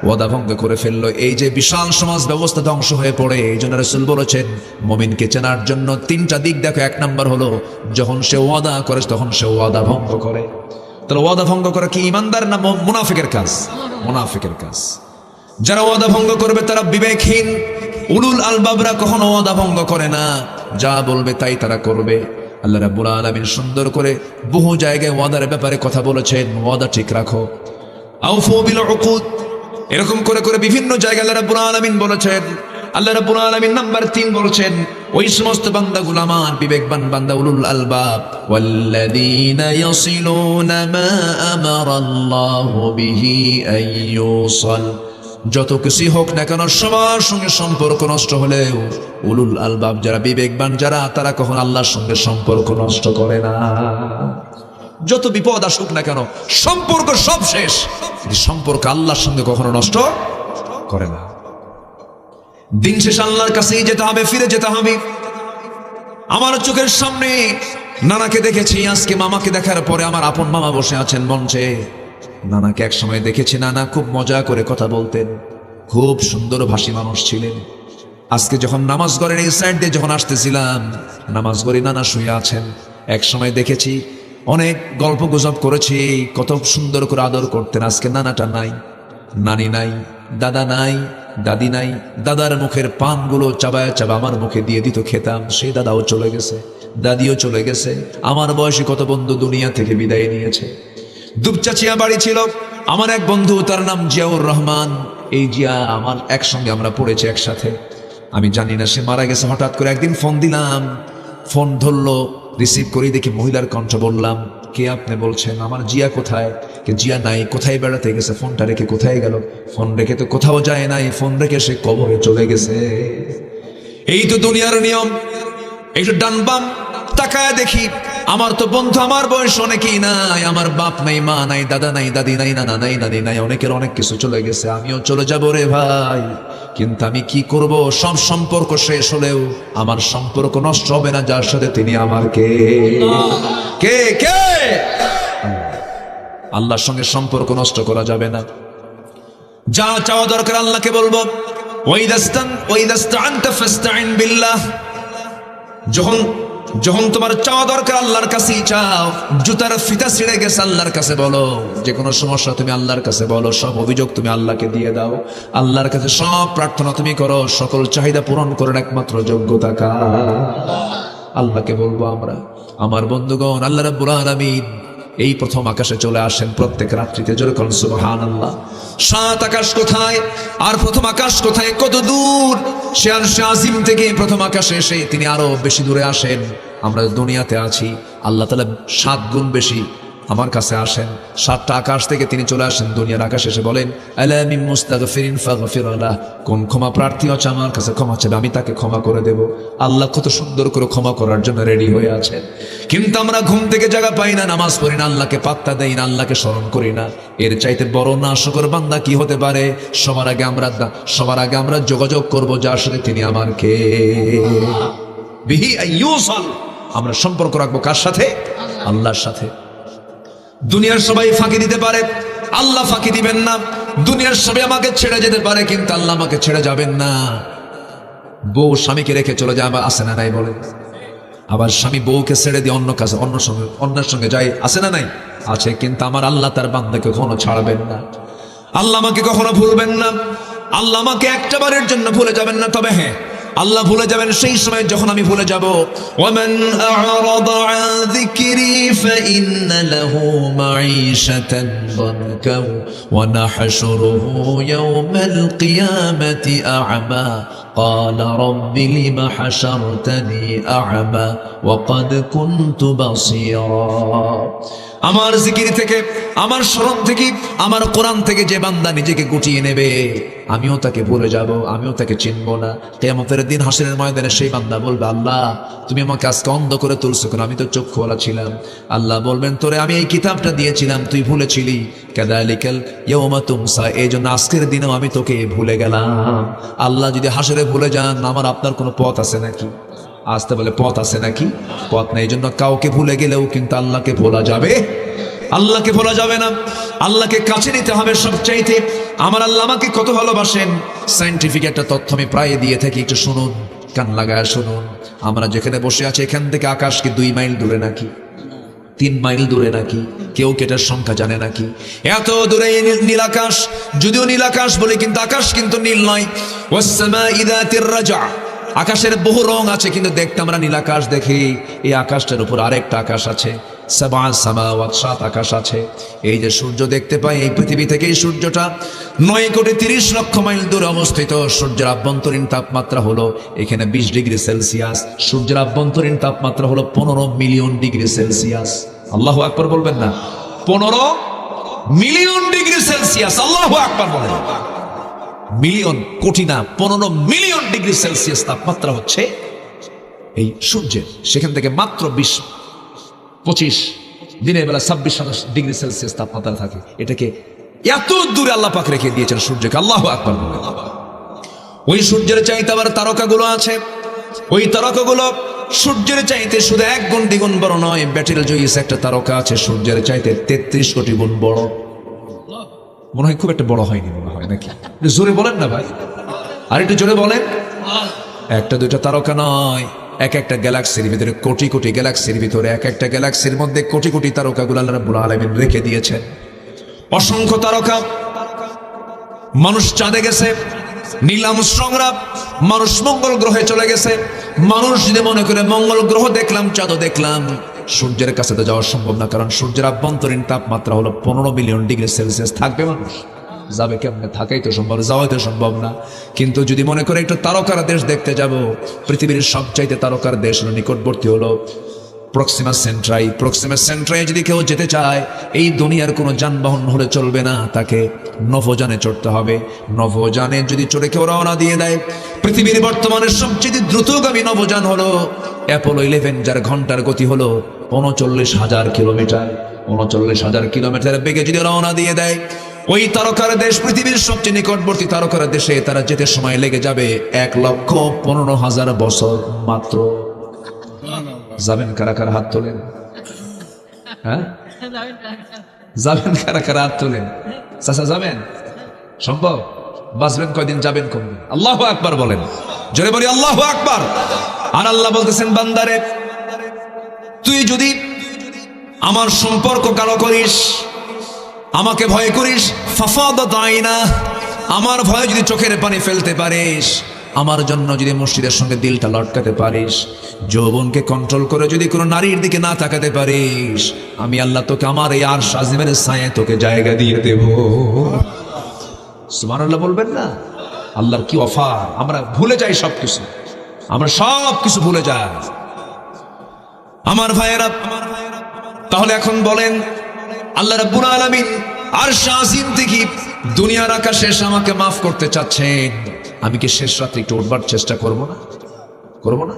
ওয়াদা ভঙ্গ করে ফেললো। এই যে বিশাল সমাজ ব্যবস্থা ধ্বংস হয়ে পড়ে। এই জন্য রাসূল বলেছেন মুমিনকে চেনার জন্য 3টা দিক দেখো। 1 নাম্বার হলো যখন সে ওয়াদা করে তখন সে ওয়াদা ভঙ্গ করে। তাহলে ওয়াদা ভঙ্গ করা কি ইমানদার না মুনাফিকের কাজ? মুনাফিকের কাজ। যারা ওয়াদা ভঙ্গ করবে তারা বিবেকহীন। উলুল আলবাবরা কখনো ওয়াদা ভঙ্গ করে না, যা বলবে তাই তারা করবে। আল্লাহ রাব্বুল আলামিন সুন্দর করে বহু জায়গায় ওয়াদার ব্যাপারে কথা বলেছেন, ওয়াদা ঠিক রাখো। আউফু বিল উকুদ, এরকম করে করে বিভিন্ন জায়গায় আল্লাহ রাব্বুল আলামিন বলেছেন। আল্লাহ রাব্বুল আলামিন নাম্বার 3 বলেছেন, ওই সমস্ত বান্দাগুলো আমার বিবেকবান বান্দা, উলুল আলবাব। ওয়াল্লাযীনা ইয়াসিলুনা মা আমারাল্লাহু বিহি আইয়ুসাল, যত কিছু হোক না কেন সবার সঙ্গে সম্পর্ক নষ্ট হলেও উলুল আলবাব যারা বিবেকবান যারা, তারা কখন আল্লাহর সঙ্গে সম্পর্ক নষ্ট করে না। যত বিপদ আসুক না কেন সম্পর্ক সব শেষ, সম্পর্ক আল্লাহর সঙ্গে কখনো নষ্ট করে না। দিন শেষ আল্লাহর কাছেই যেতে হবে, ফিরে যেতে হবে। আমার চোখের সামনে নানাকে দেখেছি, আজকে মামাকে দেখার পরে আমার আপন মামা বসে আছেন মঞ্চে। নানাকে এক সময় দেখেছি, নানা খুব মজা করে কথা বলতেন, খুব সুন্দর ভাষী মানুষ ছিলেন। আজকে যখন নামাজ ঘরের এই সাইড দিয়ে যখন আসতেছিলাম, নামাজ ঘরে নানা শুয়ে আছেন। এক সময় দেখেছি অনেক গল্প গুজব করেছি, কত সুন্দর করে আদর করতেন। আজকে নানাটা নাই, নানি নাই, দাদা নাই, দাদি নাই। দাদার মুখের পানগুলো চাবায় চাবা আমার মুখে দিয়ে দিত, খেতাম। সেই দাদাও চলে গেছে, দাদিও চলে গেছে। আমার বয়সী কত বন্ধু দুনিয়া থেকে বিদায় নিয়েছে। দুপচাচিয়া বাড়ি ছিল আমার এক বন্ধু, তার নাম জিয়াউর রহমান। এই জিয়া আমার একসঙ্গে আমরা পড়েছি একসাথে। আমি জানি না সে মারা গেছে। হঠাৎ করে একদিন ফোন দিলাম, ফোন ধরলো, রিসিভ করি, দেখি মহিলার কণ্ঠ। বললাম, কে আপনি? বলছেন, আমার জিয়া কোথায়? কে জিয়া নাই, কোথায় বেড়াতে গেছে? ফোনটা রেখে কোথায় গেল? ফোন রেখে তো কোথাও যায় নাই, ফোন রেখে সে কবরে চলে গেছে। এই তো দুনিয়ার নিয়ম। একটু ডান বাম তাকায় দেখি, আমার তো বন্ধু আমার বয়স অনেকেই নাই, আমার বাপ নাই, মা নাই, দাদা নাই, দাদি নাই, নানা নাই, নানি নাই, অনেকের অনেক কিছু চলে গেছে। আমিও চলে যাব রে ভাই, কিন্তু আমি কি করব? সব সম্পর্ক শেষ হলেও আমার সম্পর্ক নষ্ট হবে না যার সাথে তিনি আমার কে কে কে আল্লাহর সঙ্গে সম্পর্ক নষ্ট করা যাবে না। যা চাওয়া দরকার আল্লাহকে বলবো। ওয়াইদাস্তাআনতা ফাস্তাইন বিল্লাহ। যখন তোমার চাওয়া দরকার আল্লাহর কাছেই চাও। জুতার ফিতা ছিঁড়ে গেছে, আল্লাহর কাছে বলো। যে কোনো সমস্যা তুমি আল্লাহর কাছে বলো, সব অভিযোগ তুমি আল্লাহকে দিয়ে দাও। আল্লাহর কাছে সব প্রার্থনা তুমি করো, সকল চাহিদা পূরণ করার একমাত্র যোগ্যতা কার? আল্লাহকে বলবো আমরা। আমার বন্ধুগণ, আল্লাহ রাব্বুল আলামিন এই প্রথম আকাশে চলে আসেন প্রত্যেক রাত্রিতে। জোরে করুন সুবহানাল্লাহ। সাত আকাশ কোথায় আর প্রথম আকাশ কোথায়? কত দূর! সে আরশে আজিম থেকে প্রথম আকাশে এসে তিনি আরো বেশি দূরে আসেন। আমরা দুনিয়াতে আছি, আল্লাহ তাআলা 7 গুণ বেশি আমার কাছে আসেন। 7টা আকাশ থেকে তিনি চলে আসেন দুনিয়ার আকাশে, এসে বলেন, আলা মিন মুস্তাগফিরিন ফাগফির লাহ। কোন ক্ষমা প্রার্থী আছে আমার কাছে ক্ষমা চাইবে, আমি তাকে ক্ষমা করে দেব। আল্লাহ কত সুন্দর করে ক্ষমা করার জন্য রেডি হয়ে আছেন। কিন্তু আমরা ঘুম থেকে জায়গা পাই না, নামাজ পড়ি না, আল্লাহকে পাত্তা দেই না, আল্লাহকে স্মরণ করি না। এর চাইতে বড় নাশকর বান্দা কি হতে পারে? সবার আগে আমরা যোগাযোগ করব যার সাথে তিনি আমার কে বিহি আইয়ুসাল। আমরা সম্পর্ক রাখবো কার সাথে? আল্লাহর সাথে। দুনিয়ার সবাই ফাঁকি দিতে পারে, আল্লাহ ফাঁকি দিবেন না। দুনিয়ার সবাই আমাকে ছেড়ে যেতে পারে, কিন্তু আল্লাহ আমাকে ছেড়ে যাবেন না। বউ স্বামীকে রেখে চলে যায়, আবার আসে না নাই বলে? আবার স্বামী বউকে ছেড়ে দিয়ে অন্যের সঙ্গে যায়, আসে না নাই? আছে। কিন্তু আমার আল্লাহ তার বান্দাকে কখনো ছাড়বেন না। আল্লাহ আমাকে কখনো ভুলবেন না। আল্লাহ আমাকে একটা বারের জন্য ভুলে যাবেন না। তবে হ্যাঁ, আল্লাহ ভুলে যাবেন সেই সময় যখন আমি ভুলে যাব। ওয়ামান আ'রাদা আন যিকরি ফাইন্না লাহু মাঈশাতান দানকা ওয়া নাহশুরুহু ইয়াওমাল কিয়ামাতি আ'মা ক্বালা রাব্বি লিমা হাশারতানি আ'মা ওয়া ক্বাদ কুনতু বাসীরা। আমার জিকির থেকে, আমার স্মরণ থেকে, আমার কোরআন থেকে যে বান্দা নিজেকে গুটিয়ে নেবে, আমিও তাকে ভুলে যাব, আমিও তাকে চিনব না। কিয়ামতের দিন হাসরের ময়দানে সেই বান্দা বলবে, আল্লাহ তুমি আমাকে আজকে অন্ধ করে তুলছো কেন? আমি তো চক্ষুওয়ালা ছিলাম। আল্লাহ বলবেন, তোরে আমি এই কিতাবটা দিয়েছিলাম, তুই ভুলেছিলি। কাযালিকাল ইয়াওমা তুনসা। এই জন্য আজকের দিনেও আমি তোকে ভুলে গেলাম। আল্লাহ যদি হাসরে ভুলে যান, আমার আপনার কোনো পথ আছে নাকি? আসতে বলে পথ আছে নাকি? পথ নেই। এই জন্য কাউকে ভুলে গেলেও কিন্তু আল্লাহকে ভোলা যাবে, আল্লাহকে ভোলা যাবে না। আল্লাহকে কাছে নিতে হবে সবচাইতে। আমার আল্লাহ আমাকে কত ভালোবাসেন, সায়েন্টিফিক একটা তথ্য আমি প্রায় দিয়ে থাকি, একটু শুনুন, কান লাগায় শুনুন। আমরা যেখানে বসে আছি এখান থেকে আকাশ কি 2 মাইল দূরে নাকি? 3 মাইল দূরে নাকি? কেউ কেটার সংখ্যা জানে নাকি? এত দূরে নীল আকাশ। যদিও নীল আকাশ বলে, কিন্তু আকাশ কিন্তু নীল নয়। ওয়াস-সামা'i যাতির রাজা। আকাশের বহু রং আছে, কিন্তু দেখতে আমরা নীল আকাশ দেখি। এই আকাশটার উপর আরেকটা আকাশ আছে, 7 সামাওয়াত, 7 আকাশ আছে। এই যে সূর্য দেখতে পাই, এই পৃথিবী থেকে এই সূর্যটা 9,30,00,000 মাইল দূরে অবস্থিত। সূর্যের আভ্যন্তরীণ তাপমাত্রা হলো এখানে 20 ডিগ্রি সেলসিয়াস। সূর্যের আভ্যন্তরীণ তাপমাত্রা হলো 15 মিলিয়ন ডিগ্রি সেলসিয়াস। আল্লাহু আকবার বলবেন না? 15 মিলিয়ন ডিগ্রি সেলসিয়াস। আল্লাহু আকবার বলেন। মিলিয়ন, কোটি না, 15 মিলিয়ন ডিগ্রি সেলসিয়াস তাপমাত্রা হচ্ছে এই সূর্যের। সেখান থেকে মাত্র 20-25 দিনের বেলা 26-27 ডিগ্রি সেলসিয়াস তাপমাত্রা থাকে। এটাকে এত দূরে আল্লাহ পাক রেখে দিয়েছেন সূর্যকে। আল্লাহু আকবার। ওই সূর্যের চাইতে আবার তারকাগুলো আছে। ওই তারকাগুলো সূর্যের চাইতে শুধু 1 গুণ 2 গুণ বড় নয়। বেটেলজুইস একটা তারকা আছে সূর্যের চাইতে 33 কোটি গুণ বড়। মনে হয় খুব একটা বড় হয়নি, মনে হয় নাকি? জোরে বলেন না ভাই, আর একটু জোরে বলেন। 1টা 2টা তারকা নয়, এক একটা গ্যালাক্সির ভিতরে কোটি কোটি গ্যালাক্সির ভিতরে এক একটা গ্যালাক্সির মধ্যে কোটি কোটি তারকাগুলো আল্লাহ রাব্বুল আলামিন রেখে দিয়েছেন। অসংখ্য তারকা। মানুষ চাঁদে গেছে, নীল আর্মস্ট্রংরা মানুষ মঙ্গল গ্রহে চলে গেছে। মানুষ যদি মনে করে মঙ্গল গ্রহ দেখলাম, চাঁদও দেখলাম, সূর্যের কাছে তো যাওয়া সম্ভব না, কারণ সূর্যের আভ্যন্তরীণ তাপমাত্রা হলো 15 মিলিয়ন ডিগ্রি সেলসিয়াস। থাকবে মানুষ? যাবে কেমনে? থাকাই তো সম্ভব, যাওয়াই তো সম্ভব না। কিন্তু যদি মনে করে একটু তারকার দেশ দেখতে যাব, পৃথিবীর সবচাইতে তারকার দেশ হলো নিকটবর্তী হলো প্রক্সিমা সেন্ট্রাই। প্রক্সিমা সেন্ট্রাই যদি কেউ যেতে চায়, এই দুনিয়ার কোনো যানবাহন হলে চলবে না, তাকে নভোযানে চড়তে হবে। নভোযানে যদি চড়ে কেউ রওনা দিয়ে দেয়, পৃথিবীর বর্তমানে সবচেয়ে দ্রুতগামী নভোযান হলো অ্যাপোলো 11, যার ঘন্টার গতি হলো 39,000 কিলোমিটার। 39,000 কিলোমিটার বেগে যদি রওনা দিয়ে দেয়, ওই তারকার দেশ, পৃথিবীর সবচেয়ে নিকটবর্তী তারকার দেশে তারা যেতে সময় লেগে যাবে 1,15,000 বছর মাত্র। যাবেন কারা কারা? হাত তোলেন। হ্যাঁ, যাবেন কারা কারা? হাত তোলেন। চাচা যাবেন? সম্ভব? বাঁচবেন কয়দিন, যাবেন কমদিন? আল্লাহু আকবার বলেন, জোরে বলি আল্লাহু আকবার। আর আল্লাহ বলতেছেন, বান্দারে তুই যদি আমার সম্পর্ক কালো করিস, আমাকে ভয় করিস, ফাফাদাত আইনা, আমার ভয়ে যদি চোখের পানি ফেলতে পারিস, আমার জন্য যদি মসজিদের সঙ্গে দিলটা লটকাতে পারিস, যৌবনকে কন্ট্রোল করে যদি কোনো নারীর দিকে না তাকাতে পারিস, আমি আল্লাহ তোকে আমার এই আরশ আজিমের ছায়ায় তোকে জায়গা দিয়ে দেব। সুবহানাল্লাহ বলবেন না? আল্লাহর কি অফার! আমরা ভুলে যাই সবকিছু, আমরা সবকিছু ভুলে যাই আমার ভাইয়েরা। তাহলে এখন বলেন, আল্লাহ রাব্বুল আলামিন আরশ আজিম থেকে দুনিয়ার আকাশে এসে আমাকে মাফ করতে চাচ্ছেন, আমি কি শেষ রাত্রে একটু উঠবার চেষ্টা করব না? করব না?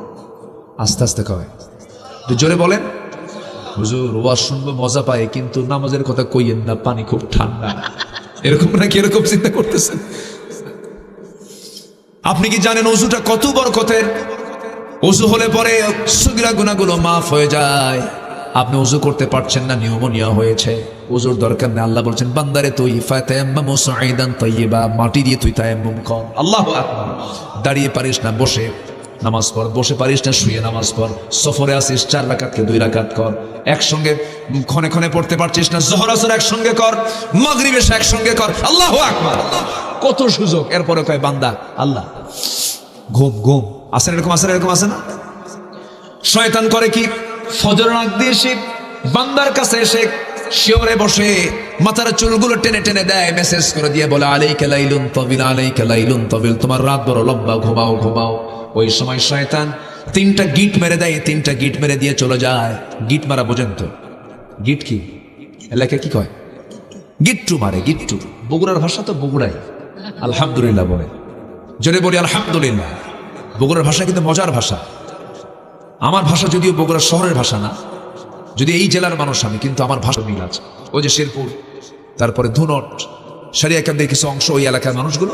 আস্তে আস্তে কয়, একটু জোরে বলেন। হুজুর ওয়াজ শুনবো, মজা পায়, কিন্তু নামাজের কথা কইয়েন না, পানি খুব ঠান্ডা। এরকম নাকি? এরকম চিন্তা করতেছেন? আপনি কি জানেন ওযুটা কত বরকতের? ওযু হলে পরে সগীরা গুনাহগুলো মাফ হয়ে যায়। আপনি ওযু করতে পারছেন না, নিউমোনিয়া হয়েছে, ওযুর দরকার নেই। আল্লাহ বলছেন, বান্দারে তুই ফাতায়াম্মামু সাঈদান তাইয়্যিবা, মাটি দিয়ে তুই তায়াম্মুম কর। আল্লাহু আকবার। দাঁড়িয়ে পারিস না, বসে নামাজ পড়। বসে পারিস না, শুয়ে নামাজ পড়। সফরে আসিস, 4 রাকাতকে 2 রাকাত কর। একসঙ্গে ক্ষণে ক্ষণে পড়তে পারছিস না, যোহর আসর একসঙ্গে কর, মাগরিব এশা একসঙ্গে কর। আল্লাহু আকবার। কত সুযোগ! এরপরে কয় বান্দা আল্লাহ ঘুম ঘুম। আসেন এরকম, আসেন এরকম, আসে না? শয়তান করে কি? ফজরের আগ দিয়ে সে বান্দার কাছে এসে শিওরে বসে মাথার চুলগুলো টেনে টেনে দেয়, মেসেজ করে দিয়ে বলে, আলাইকা লাইলুন তাবিল, আলাইকা লাইলুন তাবিল, তোমার রাত বড় লম্বা, ঘুমাও ঘুমাও। ওই সময় শয়তান 3টা গিট মেরে দেয়, 3টা গিট মেরে দিয়ে চলে যায়। গিট মারা বোঝেন তো? গিট কি এলাকায় কি কয়? গিট্টু মারে, গিট্টু। বগুড়ার ভাষা তো বগুড়াই। আলহামদুলিল্লাহ বলে, জোরে বলি আলহামদুলিল্লাহ। বগুড়ার ভাষা কিন্তু মজার ভাষা। আমার ভাষা যদিও বগুড়া শহরের ভাষা না, যদি এই জেলার মানুষ আমি, কিন্তু আমার ভাষা মিল আছে। ওই যে শেরপুর, তারপরে ধুনট, সারিয়াকান্দের কিছু অংশ, ওই এলাকার মানুষগুলো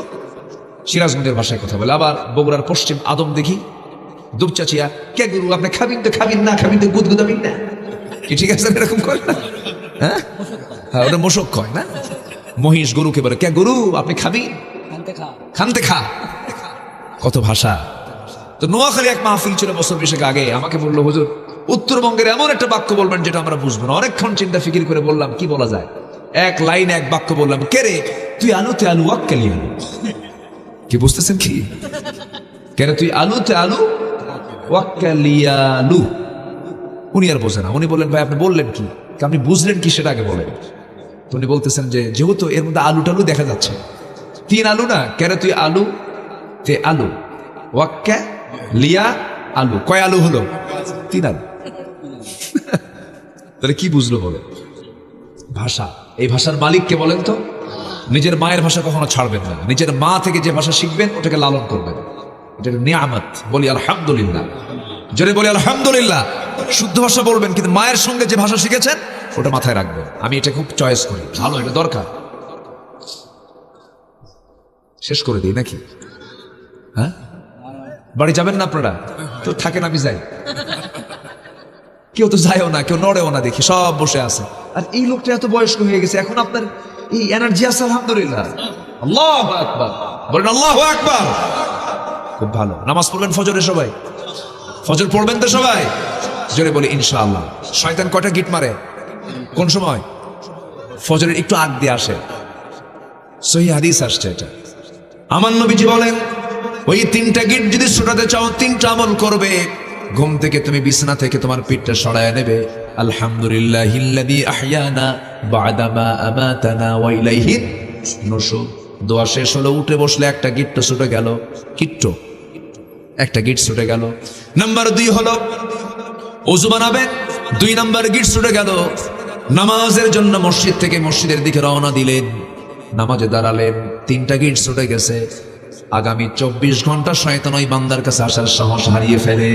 সিরাজগঞ্জের ভাষায় কথা বলে। আবার বগুড়ার পশ্চিম আদম দেখি দুপচাচিয়া, কে গুরু আপনি খাবিন তো খাবিন, না খাবিন তো গুদগুদাবিন না, কি ঠিক আছে? এরকম করে না? হ্যাঁ হ্যাঁ, ওটা মোশক কয় না? মহিষ গরুকে বলে, কে গরু আপনি খাবিন, খানতে খা। কত ভাষা! তো নোয়াখালী এক মাহফিল ছিল বছর 20 আগে, আমাকে বললো, হুজুর উত্তরবঙ্গের এমন একটা বাক্য বলবেন যেটা আমরা বুঝবো না। অনেকক্ষণ চিন্তা ফিকির করে বললাম, কি বলা যায়? এক লাইনে এক বাক্য বললাম, কে রে তুই আলুতে আলু ওয়াক্কালি আলু। কি বুঝতেছেন কি? কে রে তুই আলুতে আলু ওয়াক্কালি আলু। উনি আর বোঝে না। উনি বললেন, ভাই আপনি বললেন কি, আপনি বুঝলেন কি সেটা আগে বলেন। তো উনি বলতেছেন যে যেহেতু এর মধ্যে আলু টালু দেখা যাচ্ছে, 3 আলু না, কে রে তুই আলু তে আলু ওয়াক্কা লিয়া আলু, কয় আলু হলো? 3 আলু। তাহলে কি বুঝলো বলে? ভাষা। এই ভাষার মালিককে বলেন তো? নিজের মায়ের ভাষা কখনো ছাড়বেন না। নিজের মা থেকে যে ভাষা শিখবেন ওটাকে লালন করবেন, এটা নিয়ামত। বলি আলহামদুলিল্লাহ, জোরে বলি আলহামদুলিল্লাহ। শুদ্ধ ভাষা বলবেন, কিন্তু মায়ের সঙ্গে যে ভাষা শিখেছেন ওটা মাথায় রাখবেন। আমি এটা খুব চয়েস করি, ভালো, এটা দরকার। শেষ করে দিই নাকি? হ্যাঁ, বাড়ি যাবেন না আপনারা? তো থাকেন, আমি যাই। কেউ তো যায়ও না, কেউ নড়েও না, দেখি সব বসে আছে। আর এই লোকটা এত বয়স্ক হয়ে গেছে, এখন আপনার এই এনার্জি আছে, আলহামদুলিল্লাহ। আল্লাহু আকবার বলেন, আল্লাহু আকবার। খুব ভালো। নামাজ পড়বেন ফজরে সবাই? ফজর পড়বেন তো সবাই? জোরে বলি ইনশাআল্লাহ। শয়তান কয়টা গিট মারে? কোন সময়? ফজরের একটু আগ দিয়ে আসে। সহিহ হাদিস আসছে এটা। আমার নবীজি বলেন, ওই 3টা গিট যদি ছোটাতে চাও 3টা আমল করবে। ঘুম থেকে তুমি বিছানা থেকে তোমার পিঠটা সরায় নেবে, আলহামদুলিল্লাহিল্লাযী আহইয়ানা বা'দা মা আমাতানা ওয়া ইলাইহি নুশুর। দোয়া শেষ হলো, উঠে বসলে একটা গিট তো ছুটে গেল, একটা গিট ছুটে গেল। নাম্বার 2 হলো ওযু বানাবেন, 2 নাম্বার গিট ছুটে গেল। নামাজের জন্য মসজিদ থেকে মসজিদের দিকে রওনা দিলেন, নামাজে দাঁড়ালেন, 3টা গিট ছুটে গেছে। আগামী 24 ঘন্টা শয়তান ওই বান্দার কাছে আসার সাহস হারিয়ে ফেলে।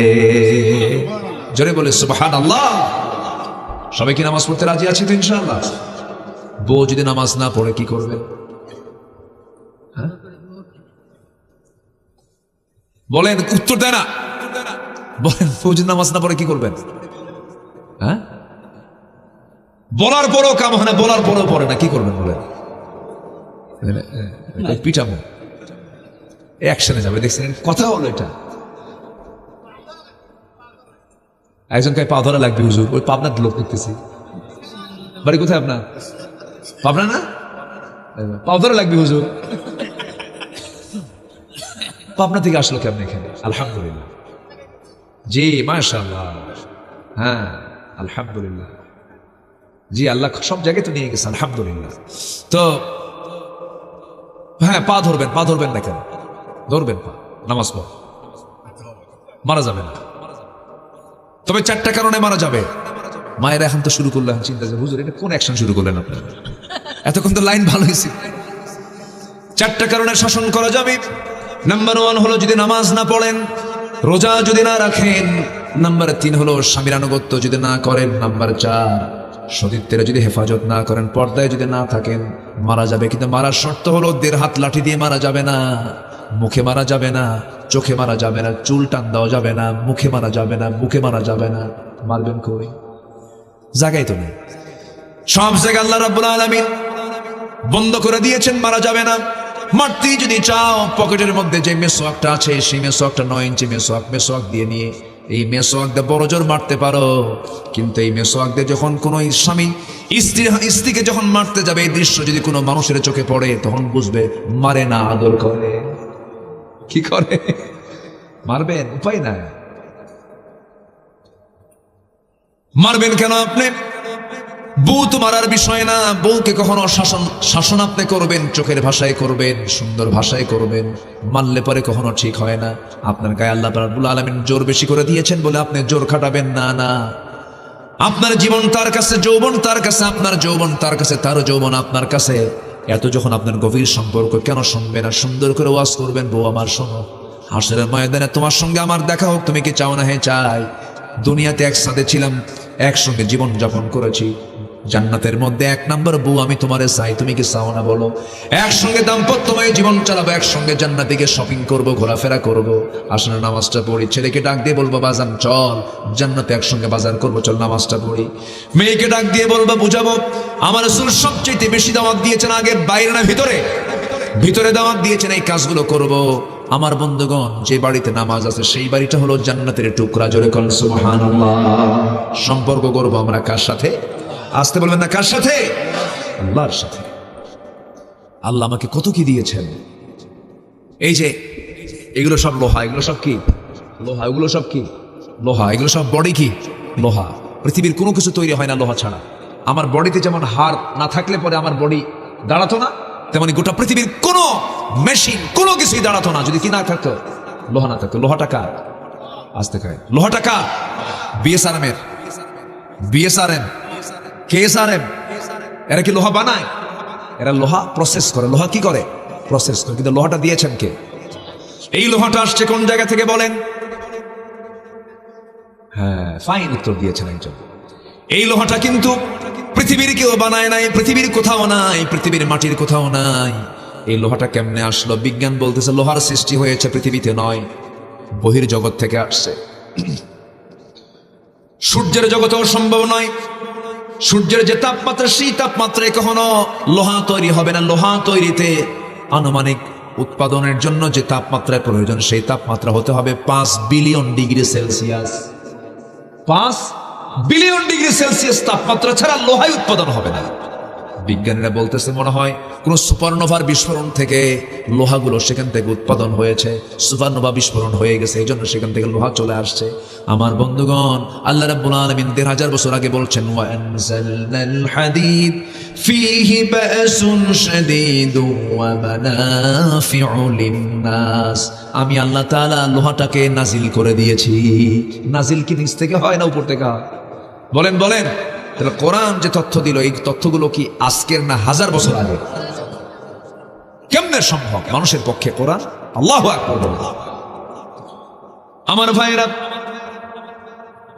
জোরে বলে সুবহানাল্লাহ। সবাই কি নামাজ পড়তে রাজি আছে তো ইনশাআল্লাহ? বউ যদি নামাজ না পড়ে কি করবে? বলেন, উত্তর দেয় না। বলেন, বউ যদি নামাজ না পড়ে কি করবেন? হ্যাঁ, বলার পরও কাম হয় না, বলার পরও পড়ে না, কি করবেন বলেন? পিটাবো, অ্যাকশনে যাবে। দেখছেন কথা হলো এটা। একজন পা ধরা লাগবে হুজুর, ওই পাবনার লোক দেখতেছি। বাড়ি কোথায় আপনার? পাবনা না? পা ধরা লাগবে হুজুর। পাবনা থেকে আসলো কেমন এখানে? আলহামদুলিল্লাহ। জি মাশাআল্লাহ। হ্যাঁ আলহামদুলিল্লাহ। জি আল্লাহ সব জায়গায় তো নিয়ে গেছে, আলহামদুলিল্লাহ। তো হ্যাঁ, পা ধরবেন না কেন? ধরবেন পা, নামাজ পড়, মারা যাবে না। তবে 4টা কারণে মারা যাবে। মায়েরা এখন তো শুরু করলেন চিন্তা যে হুজুর এটা কোন অ্যাকশন শুরু করলেন আপনারা? এতক্ষণ তো লাইন ভালো হয়েছে। 4টা কারণে শাসন করা যাবে। নাম্বার 1 হলো যদি নামাজ না পড়েন, রোজা যদি না রাখেন। নাম্বার 3 হলো স্বামীর আনুগত্য যদি না করেন। নাম্বার 4 সতীত্বের যদি হেফাজত না করেন, পর্দায় যদি না থাকেন, মারা যাবে। কিন্তু মারার শর্ত হলো 1.5 হাত লাঠি দিয়ে মারা যাবে না, মুখে মারা যাবে না, চোখে মারা যাবে না, চুল টান দেওয়া যাবে না, মুখে মারা যাবে না, বুকে মারা যাবে না। মারবেন কই? জায়গায় তো নেই। সব জায়গায় আল্লাহ রাব্বুল আলামিন বন্ধ করে দিয়েছেন, মারা যাবে না। মারতে যদি চাও, পকেটের মধ্যে যে মেসওয়াকটা আছে সেই মেসওয়াকটা 9 ইঞ্চি মেসওয়াক দিয়ে নিয়ে এই মেসওয়াক দিয়ে বড় জোর মারতে পারো। কিন্তু এই মেসওয়াক দিয়ে যখন কোনো স্বামী স্ত্রীকে যখন মারতে যাবে, এই দৃশ্য যদি কোনো মানুষের চোখে পড়ে, তখন বুঝবে মারে না, আদর করে। কি করে? মারবেন, উপায় নাই। মারবেন কেন আপনি? বউ তো মারার বিষয় না। বউকে কখনো শাসন আপনি করবেন, চোখের ভাষায় করবেন, সুন্দর ভাষায় করবেন। মানলে পরে কখনো ঠিক হয় না। আপনার গায়ে আল্লাহ রাব্বুল আলামিন জোর বেশি করে দিয়েছেন বলে আপনি জোর খাটাবেন না। না, আপনার জীবন তার কাছে, যৌবন তার কাছে, আপনার যৌবন তার কাছে, তার যৌবন আপনার কাছে। এত যখন আপনার গভীর সম্পর্ক, কেন শুনবে না? সুন্দর করে ওয়াজ করবেন, বউ আমার শোনো, হাসরের ময়দানে তোমার সঙ্গে আমার দেখা হোক, তুমি কি চাও না? হ্যাঁ চাই। দুনিয়াতে একসাথে ছিলাম, একসঙ্গে জীবন যাপন করেছি, জান্নাতের মধ্যে 1 নম্বর বউ আমি তোমারে চাই, তুমি কি চাও না বলো? একসঙ্গে দাম্পত্যময় জীবন চালাবো, একসঙ্গে জান্নাতে গিয়ে শপিং করবো, ঘোরাফেরা করবো। আসলে নামাজটা পড়ি। ছেলেকে ডাক দিয়ে বলবো বাজান চল জান্নাতে একসঙ্গে বাজার করবো, চল নামাজটা পড়ি। মেয়েকে ডাক দিয়ে বলবো, বুঝাবো আমার রাসূল সবচেয়ে বেশি দাওয়াত দিয়েছেন আগে বাইরে না ভিতরে? ভিতরে দাওয়াত দিয়েছেন, এই কাজগুলো করব। আমার বন্ধুগণ, যে বাড়িতে নামাজ আছে সেই বাড়িটা হলো জান্নাতের টুকরা। জোরে কোন সুবহানাল্লাহ। সম্পর্ক করবো আমরা কার সাথে? আসতে বলবেন না, কার সাথে? আল্লাহর সাথে। আল্লাহ আমাকে কত কি দিয়েছেন। এই যে এগুলো সব লোহা, এগুলো সব কি লোহা, এগুলো সব কি লোহা, এগুলো সব বডি কি লোহা। পৃথিবীর কোনো কিছু তৈরি হয় না লোহা ছাড়া। আমার বডিতে যেমন হাড় না থাকলে পরে আমার বডি দাঁড়াতো না, তেমনি গোটা পৃথিবীর কোনো মেশিন কোনো কিছুই দাঁড়াতো না যদি কি না থাকতো, লোহা না থাকতো। লোহাটা কার? আসতে খায়। লোহাটা কার? বিএসআরএম এর। বিএসআরএম, কেএসআরএম, এরা কি লোহা বানায়? এরা লোহা প্রসেস করে। লোহা কি করে? প্রসেস করে। কিন্তু লোহাটা দিয়েছেন কে? এই লোহাটা আসছে কোন জায়গা থেকে বলেন? হ্যাঁ, ফাইন উত্তর দিয়েছেন একজন। এই লোহাটা কিন্তু পৃথিবীর কেউ বানায় নাই, পৃথিবীর কোথাও নাই, পৃথিবীর মাটির কোথাও নাই। এই লোহাটা কেমনে আসলো? বিজ্ঞান বলতেছে লোহার সৃষ্টি হয়েছে পৃথিবীতে নয়, বহির্জগৎ থেকে আসছে। সূর্যের জগতেও সম্ভব নয়। সূর্যের যে তাপমাত্রা, সেই তাপমাত্রায় কখনো লোহা তৈরি হবে না। লোহা তৈরিতে আনুমানিক উৎপাদনের জন্য যে তাপমাত্রার প্রয়োজন সেই তাপমাত্রা হতে হবে 5 billion degree Celsius. 5 billion degree Celsius তাপমাত্রা ছাড়া লোহাই উৎপাদন হবে না। বিজ্ঞানীরা বলতেছে মনে হয় কোন সুপারনোভার বিস্ফোরণ থেকে লোহাগুলো সেখান থেকে উৎপাদন হয়েছে, সুপারনোভা বিস্ফোরণ হয়ে গেছে, এই জন্য সেখান থেকে লোহা চলে আসছে। আমার বন্ধুগণ, আল্লাহ রাব্বুল আলামিন ১৫০০ বছর আগে বলছেন ওয়া আনজালনাল হাদিদ ফীহি বাসুন শাদীদু ওয়া মানাফিউ লিন-নাস। আমি আল্লাহ তাআলা লোহাটাকে নাজিল করে দিয়েছি। নাজিল কি নিচ থেকে হয় না উপর থেকে হয়? বলেন বলেন। তাহলে কোরআন যে তথ্য দিল, এই তথ্যগুলো কি আজকের না 1000 বছর আগে? কেমনে সম্ভব মানুষের পক্ষে কোরআন? আল্লাহু আকবার। আমার ভাইরা,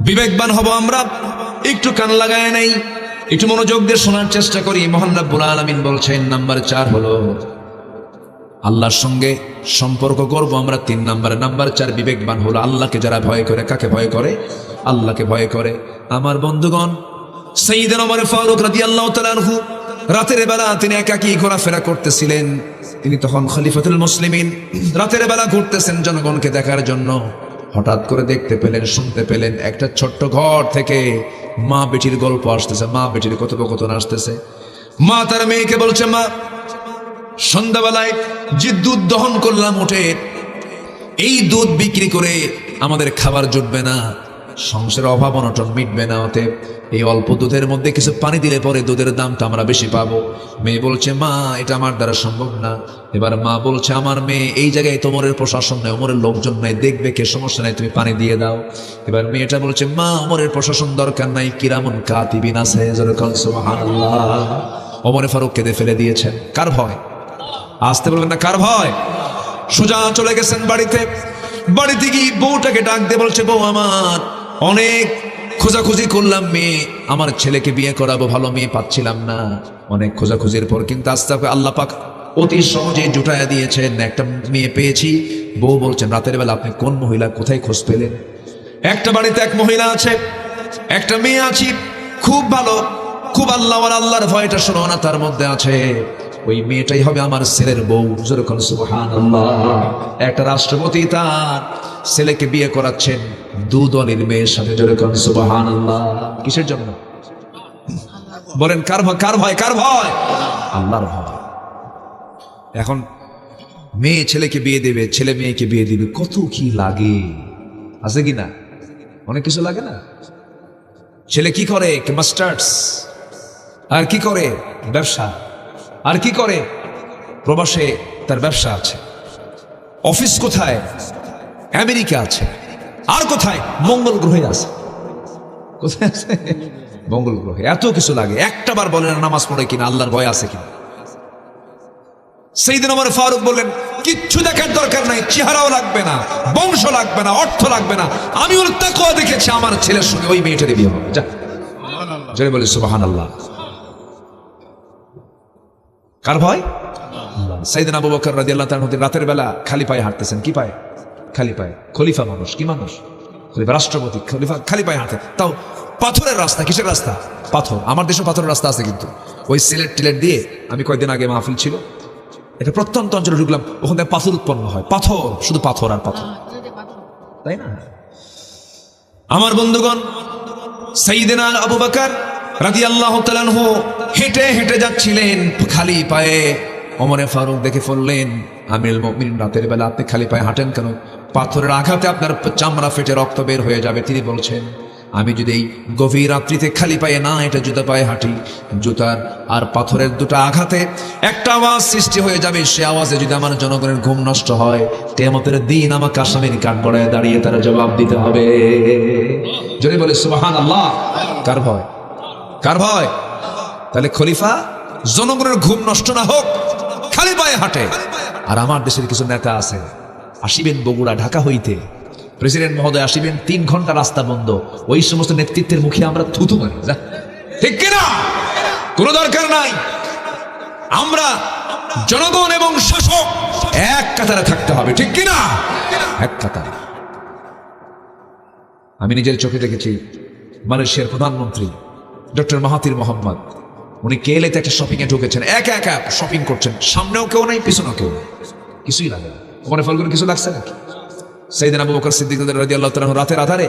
বিবেকবান হব আমরা, একটু কান লাগায় নাই, একটু মনোযোগ দিয়ে শোনার চেষ্টা করি। মহান রব্বুল আলামিন বলছেন নাম্বার 4 হলো আল্লাহর সঙ্গে সম্পর্ক করব আমরা 3 নম্বরে। নাম্বার 4 বিবেকবান হলো আল্লাহকে যারা ভয় করে। কাকে ভয় করে? আল্লাহকে ভয় করে। আমার বন্ধুগণ, সাইয়েদনা ওমর ফারুক রাদিয়াল্লাহু তাআলা আনহু রাতের বেলা তিনি একাকী ঘোরাফেরা করতেছিলেন। তিনি তখন খলিফাতুল মুসলিমিন, রাতের বেলা ঘুরতেছেন জনগণকে দেখার জন্য। হঠাৎ করে দেখতে পেলেন, শুনতে পেলেন একটা ছোট্ট ঘর থেকে মা বেটির গল্প আসতেছে, মা বেটির কথোপকথন আসতেছে। মা তার মেয়েকে বলছে, মা সন্ধ্যাবেলায় যে দুধ দহন করলাম উঠে, এই দুধ বিক্রি করে আমাদের খাবার জুটবে না, সংসারের অভাব অনটন মিটবে না, অতএব এই অল্প দুধের মধ্যে কিছু পানি দিলে পরে দুধের দামটা আমরা বেশি পাবো। মেয়ে বলছে, মা এটা আমার দ্বারা সম্ভব না। এবার মা বলছে, আমার মেয়ে এই জায়গায় তোমারের প্রশাসন নেই, ওমরের লোকজন নাই, দেখবে কে, সমস্যা নাই, তুমি পানি দিয়ে দাও। এবার মেয়েটা বলছে, মা ওমরের প্রশাসন দরকার নাই, কিরামুন কাতিবিন আছে। সুবহানাল্লাহ। ওমর ফারুক কেঁদে ফেলে দিয়েছেন। কার ভয়? আসতে বলবেন না, কার ভয়? সোজা চলে গেছেন বাড়িতে। বাড়িতে গিয়ে বউটাকে ডাক দিয়ে বলছে, বউ আমার, অনেক খোঁজাখুঁজি করলাম, মেয়ে আমার ছেলেকে বিয়ে করাবো, ভালো মেয়ে পাচ্ছিলাম না। অনেক খোঁজাখুঁজির পর কিন্তু আস্তে আল্লাহ পাক অতি সহজে জুটাইয়া দিয়েছেন, একটা মেয়ে পেয়েছি। বউ বলছেন, রাতের বেলা আপনি কোন মহিলা, কোথায় খোঁজ পেলেন? একটা বাড়িতে এক মহিলা আছে, একটা মেয়ে আছে, খুব ভালো, খুব আল্লাহর ভয়টা শোনো না তার মধ্যে আছে। ওই মেয়েটাই হবে আমার ছেলের বউ। যেরকম সুবহানাল্লাহ। একটা রাষ্ট্রপতি তার ছেলেকে বিয়ে করাচ্ছেন দুদলের মেয়ের সাথে। যেরকম সুবহানাল্লাহ। কিসের জন্য? বলেন কার ভয়? কার ভয়? কার ভয়? আল্লাহর ভয়। এখন মেয়ে ছেলেকে বিয়ে দেবে, ছেলে মেয়েকে বিয়ে দিবে, কত কি লাগে, আছে কি না? অনেক কিছু লাগে না? ছেলে কি করে? মাস্টার্স। আর কি করে? ব্যবসা। আর কি করে? প্রবাসে তার ব্যবসা আছে। অফিস কোথায়? আমেরিকা আছে। আর কোথায়? মঙ্গল গ্রহে আছে। কোথায় আছে? মঙ্গল গ্রহে। এত কিছু লাগে। একটা বার বলেন নামাজ পড়ে কিনা, আল্লাহর ভয় আছে কিনা। সাইয়েদনা ওমর ফারুক বললেন, কিচ্ছু দেখার দরকার নাই, চেহারাও লাগবে না, বংশ লাগবে না, অর্থ লাগবে না, আমি ওর তাকওয়া দেখেছি, আমার ছেলের সঙ্গে ওই মেয়েটার বিয়ে হবে। যা, জোরে বলে সুবহানাল্লাহ। কার ভয়? সাইয়েদনা আবু বকর রাদিয়াল্লাহু তাআলা রাতের বেলা খালি পায়ে হাঁটতেছেন। কি পায়ে? খালি পায়ে। খলিফা মানুষ, কি মানুষ? খলিফা, রাষ্ট্রপতি, খলিফা খালি পায়ে হাঁটে, তাও পাথরের রাস্তা। কিসের রাস্তা? পাথর। আমার দেশে পাথরের রাস্তা আছে, কিন্তু ওই সিলেট টিলেট দিয়ে আমি কয়েকদিন আগে মাহফিল ছিল, এটা প্রত্যন্ত অঞ্চলে ঢুকলাম, ওখান থেকে পাথর উৎপন্ন হয়। পাথর, শুধু পাথর আর পাথর, তাই না? আমার বন্ধুগণ, সাইয়েদনা আবু বকর রাদিয়াল্লাহু তাআলা আনহু হেঁটে হেঁটে যাচ্ছিলেন খালি পায়ে। ওমর ফারুক দেখে ফেললেন, আমিরুল মুমিনিন, রাতের বেলা আপনি খালি পায়ে হাঁটেন কেন? পাথরের আঘাতে আপনার চামড়া ফেটে রক্ত বের হয়ে যাবে। তিনি বলছেন, আমি যদি এই গভীর রাত্রিতে খালি পায়ে না হেঁটে জুতা পায়ে হাঁটি, জুতার আর পাথরের দুটো আঘাতে একটা আওয়াজ সৃষ্টি হয়ে যাবে। সে আওয়াজে যদি আমার জনগণের ঘুম নষ্ট হয়, কিয়ামতের দিন আমাকে আসামির কাঠগড়ায় দাঁড়িয়ে তারা জবাব দিতে হবে। যদি বলে সুবহানাল্লাহ। কার ভয়? কার ভয়? তাহলে খলিফা জনগণের ঘুম নষ্ট না হোক, খালি পায়ে হাঁটে। আর আমার দেশের কিছু নেতা আছে, আসিবেন বগুড়া ঢাকা হইতে, প্রেসিডেন্ট মহোদয় আসিবেন, 3 ঘন্টা রাস্তা বন্ধ। ওই সমস্ত নেতৃত্বের মুখে আমরা থুতু মারি। ঠিক কিনা? কোনো দরকার নাই। আমরা জনগণ এবং শাসক এক কাতারে থাকতে হবে। ঠিক কিনা? এক কাতারে। আমি নিজের চোখে দেখেছি, মালয়েশিয়ার প্রধানমন্ত্রী ডক্টর মাহাতির মোহাম্মদ, উনি কেলেতে একটা শপিং এ ঢুকেছেন, একা একা শপিং করছেন, সামনেও কেউ নাই, পিছনেও কেউ নাই। কিছুই লাগে না। ওমর ফারুকের কিছু লাগছে নাকি? সাইয়েদনা আবু বকর সিদ্দিক রাদিয়াল্লাহু তাআলা রাতের আধারে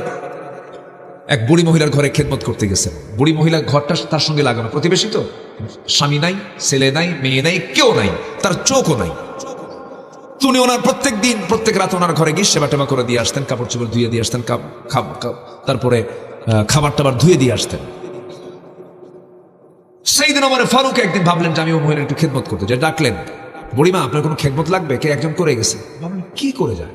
এক বুড়ি মহিলার ঘরে খেদমত করতে গেছেন। বুড়ি মহিলার ঘরটা তার সঙ্গে লাগানো, প্রতিবেশী তো, স্বামী নাই, ছেলে নাই, মেয়ে নাই, কেউ নাই, তার চোখও নাই। উনি ওনার প্রত্যেক দিন প্রত্যেক রাত ওনার ঘরে গিয়ে সেবা টেবা করে দিয়ে আসতেন, কাপড় চোপড় ধুয়ে দিয়ে আসতেন, তারপরে খাবার টাবার ধুয়ে দিয়ে আসতেন। সাইয়েদনা ওমর ফারুক একদিন ভাবলেন যে আমি ও মহিলার একটু খেদমত করতে যাই। ডাকলেন, বুড়িমা আপনার কোনো খেদমত লাগবে? কে একজন করে গেছে। ভাবলেন কি করে যায়।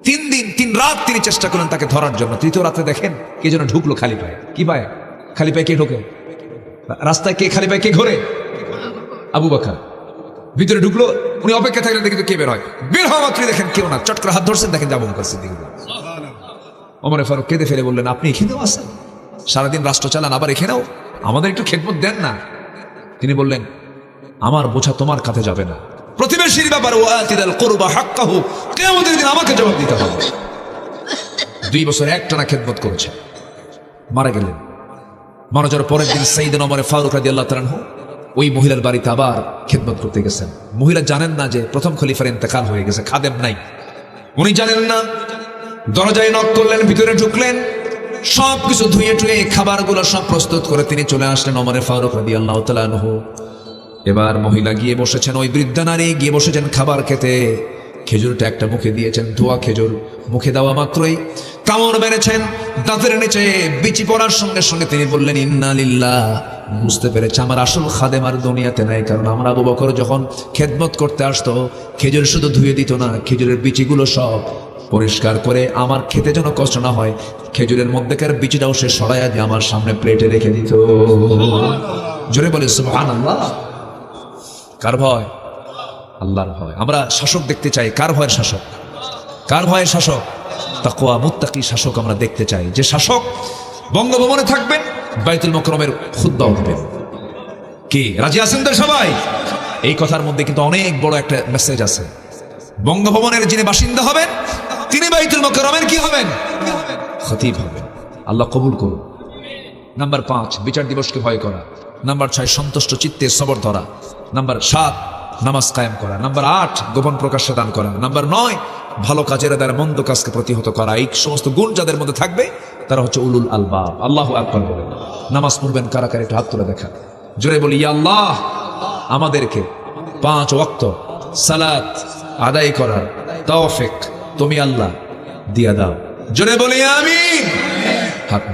3 দিন 3 রাত তিনি চেষ্টা করলেন তাকে ধরার জন্য। তৃতীয় রাতে দেখেন কে যেন ঢুকলো খালি পায়ে। কি পায়ে? খালি পায়ে কে ঢোকে? রাস্তায় কে খালি পায়ে কে ঘোরে? আবু বকর ভিতরে ঢুকলো। উনি অপেক্ষা থাকলেন দেখি তো কে বের হয়। বের হওয়া মাত্রই দেখেন কেউ না, চট করে হাত ধরছেন, দেখেন আবু বকর সিদ্দিক। ওমর ফারুক কেঁদে ফেলে বললেন, আপনি এখানেও আছেন? সারাদিন রাষ্ট্র চালান, আবার এখানেও? আমাদের একটু খেদমত দেন না। তিনি বললেন, আমার বোঝা তোমার কাঁধে যাবে না। প্রতিবেশীর ব্যাপারে ওয়াতিদাল কুরবা হাক্কাহু, কিয়ামতের দিন আমাকে জবাব দিতে হবে। 2 বছর একটানা খেদমত করেছে, মারা গেলেন। মারা যাওয়ার পরের দিন সাইয়েদনা ওমর ফারুক রাদিয়াল্লাহু তাআলা ওই মহিলার বাড়িতে আবার খেদমত করতে গেছেন। মহিলা জানেন না যে প্রথম খলিফার ইন্তেকাল হয়ে গেছে, খাদেম নাই, উনি জানেন না। দরজায় নক করলেন, ভিতরে ঢুকলেন, সবকিছু ধুয়ে টুয়ে খাবারগুলো সব প্রস্তুত করে তিনি চলে আসলেন ওমর ফারুক রাদিয়াল্লাহু তাআলা আনহু। এবার মহিলা গিয়ে বসেছেন, ওই বৃদ্ধা নারী গিয়ে বসেছেন খাবার খেতে। খেজুরটা একটা মুখে দিয়েছেন, ধোয়া খেজুর। মুখে দেওয়া মাত্রই কামড় মেরেছেন, দাঁতের নিচে বিচি পড়ার সঙ্গে সঙ্গে তিনি বললেন ইন্না লিল্লাহ। বুঝতে পেরেছে আমার আসল খাদেম আর দুনিয়াতে নাই। কারণ আমরা আবু বকর যখন খেদমত করতে আসতো, খেজুর শুধু ধুয়ে দিত না, খেজুরের বিচিগুলো সব পরিষ্কার করে আমার খেতে যেন কষ্ট না হয়, খেজুরের মধ্যেকার বিচিটাও সে সরাইয়া দিয়ে আমার সামনে প্লেটে রেখে দিত। জোরে বলে সুবহানাল্লাহ। কার ভয়? আল্লাহর ভয়। আমরা শাসক দেখতে চাই, কার ভয়ের শাসক? কার ভয়ের শাসক? তাকওয়া মুত্তাকি শাসক আমরা দেখতে চাই, যে শাসক বঙ্গভবনে থাকবেন, বাইতুল মুকাররমের খুতবা দিবেন। কি রাজি আছেন তো সবাই? এই কথার মধ্যে কিন্তু অনেক বড় একটা মেসেজ আছে। বঙ্গভবনের যিনি বাসিন্দা হবেন, তিনি বাইতুল মুকাররমের কি হবেন? খতিব হবেন। আল্লাহ কবুল করুন। নাম্বার 5, বিচার দিবসকে ভয় করা। নাম্বার 6, সন্তুষ্ট চিত্তে সবর ধরা। নাম্বার 7, নামাজ কায়েম করা। নাম্বার 8, গোপন প্রকাশ্যে দান করা। নাম্বার 9, ভালো কাজের দ্বারা মন্দ কাজকে প্রতিহত করা। এই সমস্ত গুণ যাদের মধ্যে থাকবে তারা হচ্ছে উলুল আলবাব। আল্লাহু আকবার বলেন। নামাজ পড়বেন কারা কারা, একটু হাত তুলে দেখা। জোরে বলি ইয়া আল্লাহ, আমাদেরকে 5 ওয়াক্ত সালাত আদায় করার তৌফিক তুমি আল্লাহ দিয়া দাও। জোরে বলি আমিন। হাত